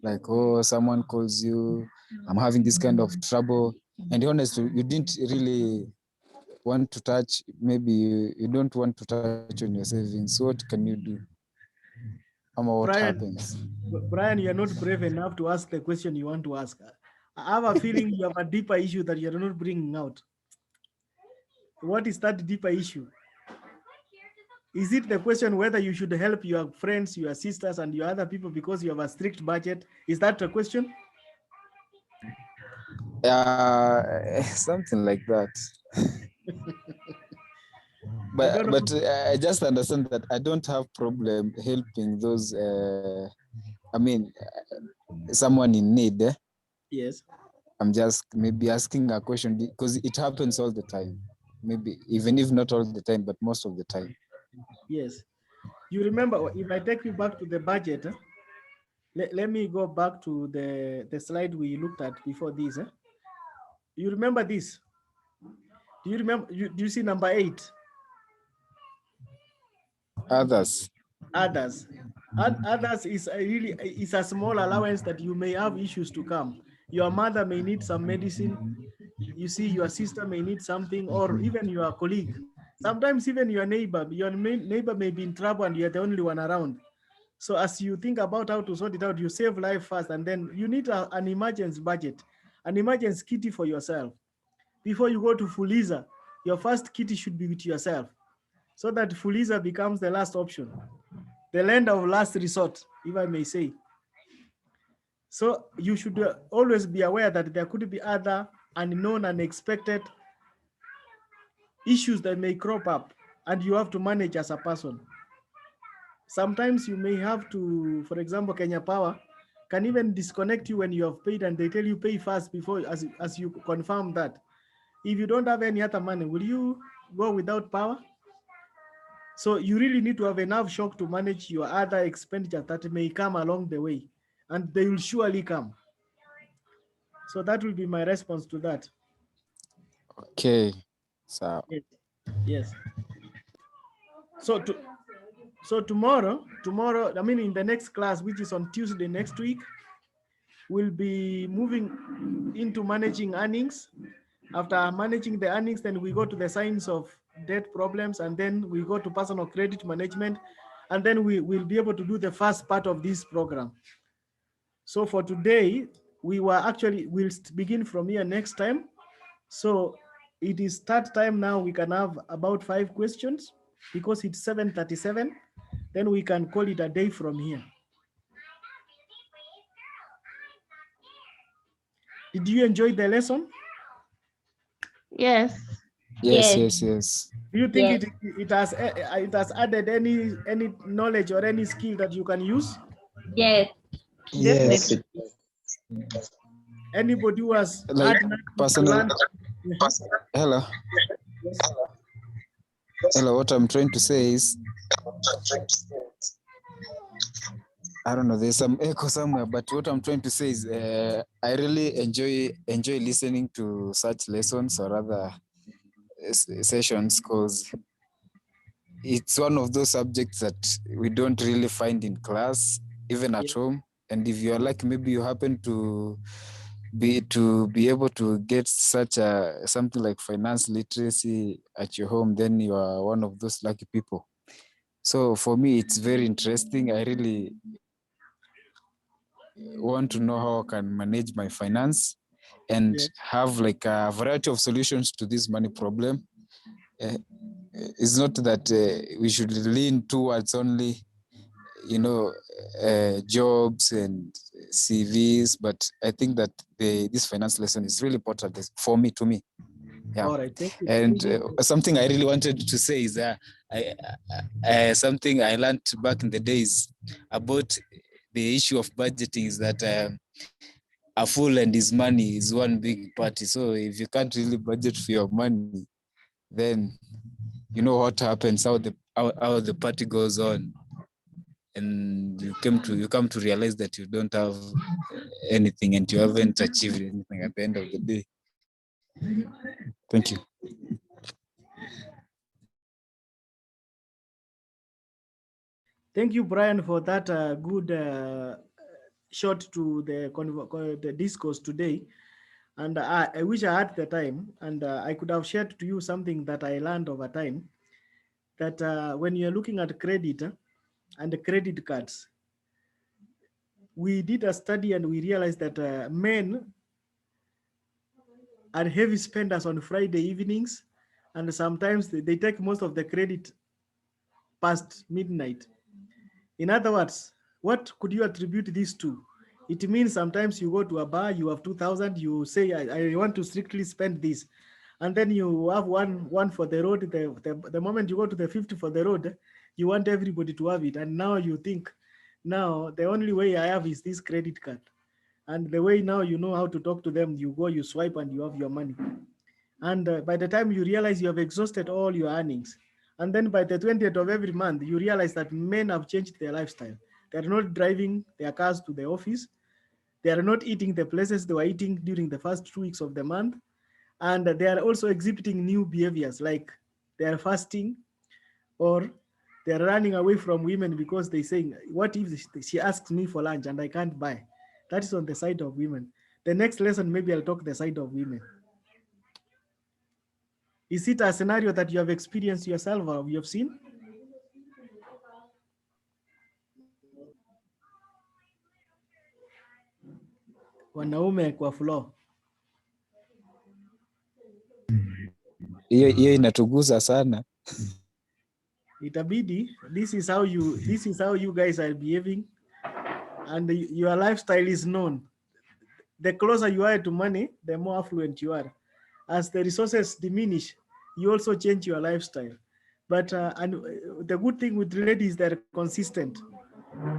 like, oh, someone calls you, I'm having this kind of trouble, and honestly, you didn't really want to touch, maybe you don't want to touch on your savings. So what can you do? What happens? Brian, you're not brave enough to ask the question you want to ask. I have a feeling you have a deeper issue that you're not bringing out. What is that deeper issue? Is it the question whether you should help your friends, your sisters, and your other people because you have a strict budget? Is that the question? Something like that. But I just understand that I don't have problem helping those, someone in need. Yes. I'm just maybe asking a question because it happens all the time. Maybe even if not all the time, but most of the time. Yes. You remember, if I take you back to the budget, let me go back to the slide we looked at before this. You remember this? Do you remember? Do you see number 8? Others. Others is a small allowance that you may have issues to come. Your mother may need some medicine. You see, your sister may need something, or even your colleague. Sometimes even your neighbor may be in trouble and you're the only one around. So as you think about how to sort it out, you save life first, and then you need an emergency budget, an emergency kitty for yourself. Before you go to Fuliza, your first kitty should be with yourself, so that Fuliza becomes the last option, the land of last resort, if I may say. So you should always be aware that there could be other unknown, unexpected issues that may crop up, and you have to manage as a person. Sometimes you may have to, for example, Kenya Power can even disconnect you when you have paid, and they tell you pay first before, as you confirm that. If you don't have any other money, will you go without power? So you really need to have enough shock to manage your other expenditure that may come along the way, and they will surely come. So that will be my response to that. Okay. So yes. So tomorrow, I mean in the next class, which is on Tuesday next week, we'll be moving into managing earnings. After managing the earnings, then we go to the signs of debt problems, and then we go to personal credit management, and then we will be able to do the first part of this program. So for today, we'll begin from here next time. So it is start time now. We can have about 5 questions because it's 7:37. Then we can call it a day from here. Did you enjoy the lesson? Yes. Yes. Do you think it has added any knowledge or any skill that you can use? Yes. Yes. Anybody who has like personal. Hello. Hello. What I'm trying to say is, I don't know, there's some echo somewhere, but what I'm trying to say is I really enjoy listening to such lessons or other sessions, because it's one of those subjects that we don't really find in class, even at home. And if you are like, maybe you happen to be able to get such something like finance literacy at your home, then you are one of those lucky people. So for me, it's very interesting. I really want to know how I can manage my finance and have like a variety of solutions to this money problem. It's not that we should lean towards only jobs and CVs, but I think that this finance lesson is really important to me. Yeah. All right, thank you. And something I really wanted to say is something I learned back in the days about the issue of budgeting is that a fool and his money is one big party. So if you can't really budget for your money, then you know what happens, how the party goes on, and you come to realize that you don't have anything and you haven't achieved anything at the end of the day. Thank you. Thank you, Brian, for that good short to the discourse today. And I wish I had the time, and I could have shared to you something that I learned over time, that when you're looking at credit and the credit cards, we did a study and we realized that men are heavy spenders on Friday evenings, and sometimes they take most of the credit past midnight. In other words, what could you attribute this to? It means sometimes you go to a bar, you have 2,000, you say, I want to strictly spend this. And then you have one for the road. The moment you go to the 50 for the road, you want everybody to have it. And now you think, now the only way I have is this credit card. And the way now you know how to talk to them, you go, you swipe, and you have your money. And by the time you realize you have exhausted all your earnings, and then by the 20th of every month, you realize that men have changed their lifestyle. They're not driving their cars to the office. They are not eating the places they were eating during the first 2 weeks of the month. And they are also exhibiting new behaviors, like they are fasting, or they're running away from women because they're saying, what if she asks me for lunch and I can't buy? That is on the side of women. The next lesson, maybe I'll talk the side of women. Is it a scenario that you have experienced yourself or you have seen? Wanaume kwa floor. Hiyo inatugusa sana. Itabidi, this is how you guys are behaving, and your lifestyle is known. The closer you are to money, the more affluent you are. As the resources diminish, you also change your lifestyle. But and the good thing with ladies, they're consistent.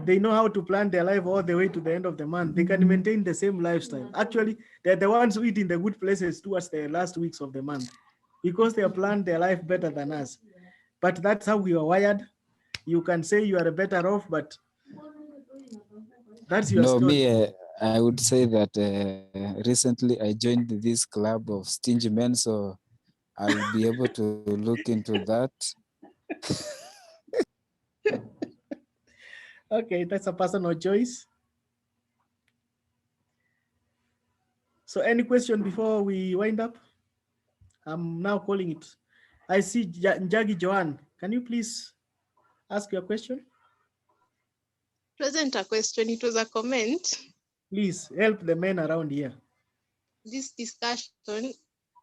They know how to plan their life all the way to the end of the month. They can maintain the same lifestyle. Actually, they're the ones who eat in the good places towards the last weeks of the month because they have planned their life better than us. But that's how we are wired. You can say you are better off, but that's your story. Me, I would say that recently I joined this club of stingy men, so I'll be able to look into that. Okay, that's a personal choice. So any question before we wind up? I'm now calling it. I see Njagi Joanne. Can you please ask your question? It wasn't a question, it was a comment. Please help the men around here. This discussion,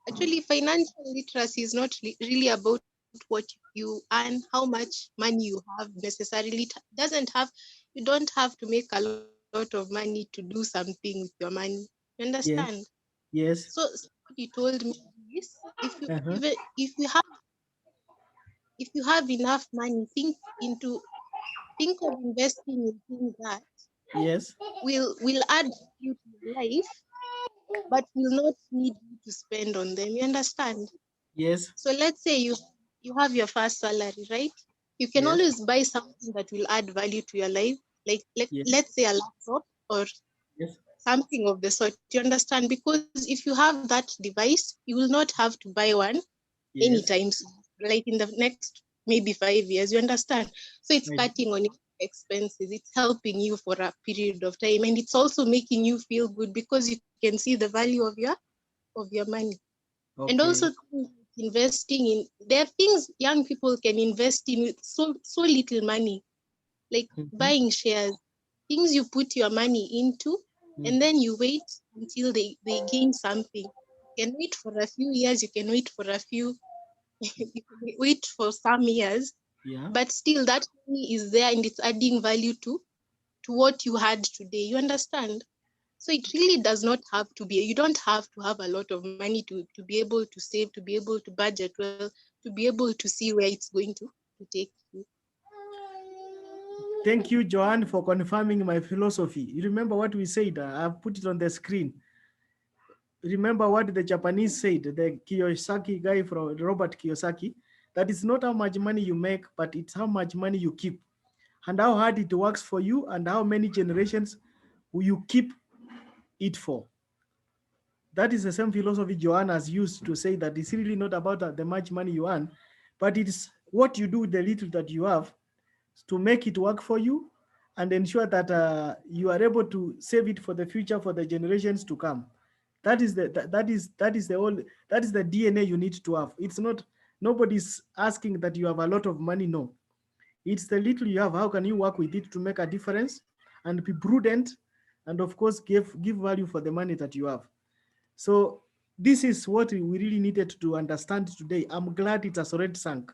actually financial literacy is not really about what you earn, how much money you have necessarily. You don't have to make a lot of money to do something with your money. You understand? Yes. So somebody told me this, if you have enough money, think of investing in things that will add value to your life, but will not need you to spend on them. You understand? Yes. So let's say you have your first salary, right? You can always buy something that will add value to your life, like let's say a laptop or something of the sort. You understand? Because if you have that device, you will not have to buy one anytime soon, like in the next maybe 5 years. You understand? So it's cutting on expenses. It's helping you for a period of time, and it's also making you feel good because you can see the value of your money. Okay. And also investing in, there are things young people can invest in with so little money, like buying shares, things you put your money into, and then you wait until they gain something. You can wait for a few years, you can wait for a few, you can wait for some years, Yeah. but still that money is there and it's adding value to what you had today. You understand? So it really does not have to be, you don't have to have a lot of money to be able to save, to be able to budget well, to be able to see where it's going to take you. Thank you, Joanne, for confirming my philosophy. You remember what we said? I've put it on the screen. Remember what the Japanese said, the Kiyosaki guy from Robert Kiyosaki, that it's not how much money you make, but it's how much money you keep and how hard it works for you and how many generations will you keep it for. That is the same philosophy Joanne has used to say that it's really not about the much money you earn, but it's what you do with the little that you have to make it work for you and ensure that you are able to save it for the future, for the generations to come. That is the DNA you need to have. It's not, nobody's asking that you have a lot of money. No, it's the little you have. How can you work with it to make a difference and be prudent, and of course give value for the money that you have. So this is what we really needed to understand today. I'm glad it has already sunk.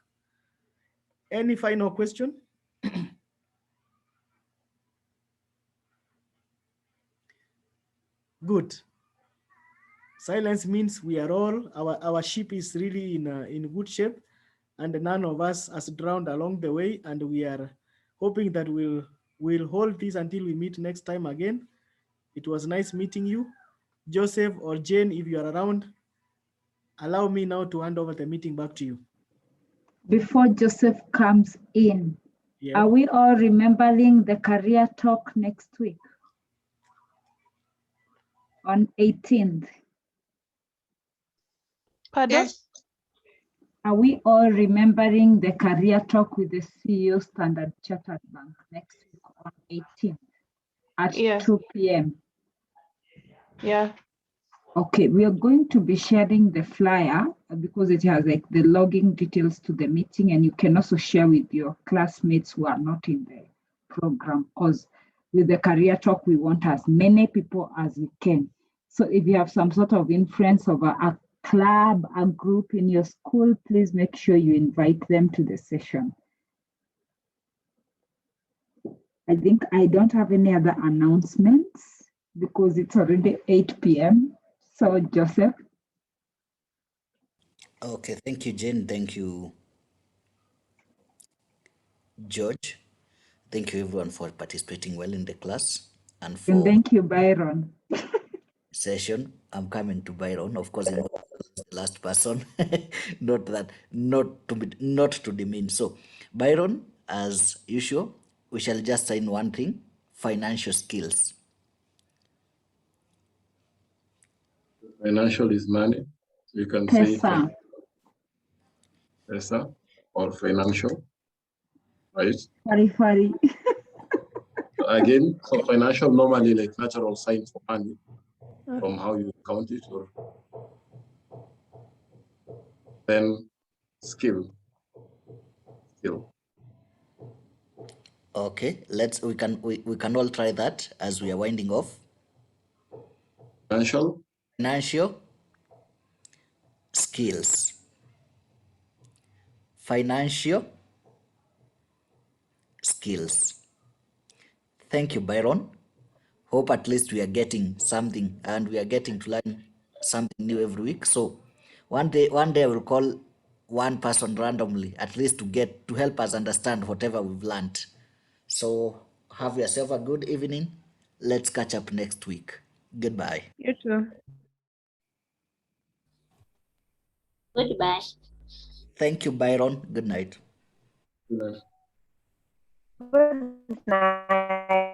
Any final question? Good. Silence means we are all, our ship is really in good shape, and none of us has drowned along the way, and we are hoping that we'll hold this until we meet next time again. It was nice meeting you. Joseph or Jane, if you are around, allow me now to hand over the meeting back to you. Before Joseph comes in, Yeah. are we all remembering the career talk next week on 18th? Pardon? Are we all remembering the career talk with the CEO Standard Chartered Bank next week on 18th at 2 p.m.? Yeah. Okay, we are going to be sharing the flyer because it has like the login details to the meeting, and you can also share with your classmates who are not in the program, because with the career talk, we want as many people as we can. So if you have some sort of influence of a club, a group in your school, please make sure you invite them to the session. I think I don't have any other announcements because it's already 8 p.m. So Joseph. Okay, thank you, Jane. Thank you, George. Thank you, everyone, for participating well in the class and for And thank you, Byron. session. I'm coming to Byron, of course. The last person, not to demean. So, Byron, as usual, we shall just sign one thing: financial skills. Financial is money. You can say Pesa. Pesa or financial, right? Fari. Again, so financial normally like natural sign for money from how you count it, or then skill. Okay, we can all try that as we are winding off. Financial skills. Financial skills. Thank you, Byron. Hope at least we are getting something and we are getting to learn something new every week. So one day I will call one person randomly, at least to help us understand whatever we've learned. So have yourself a good evening. Let's catch up next week. Goodbye. You too. Goodbye. Thank you, Byron. Good night. Good night. Good night.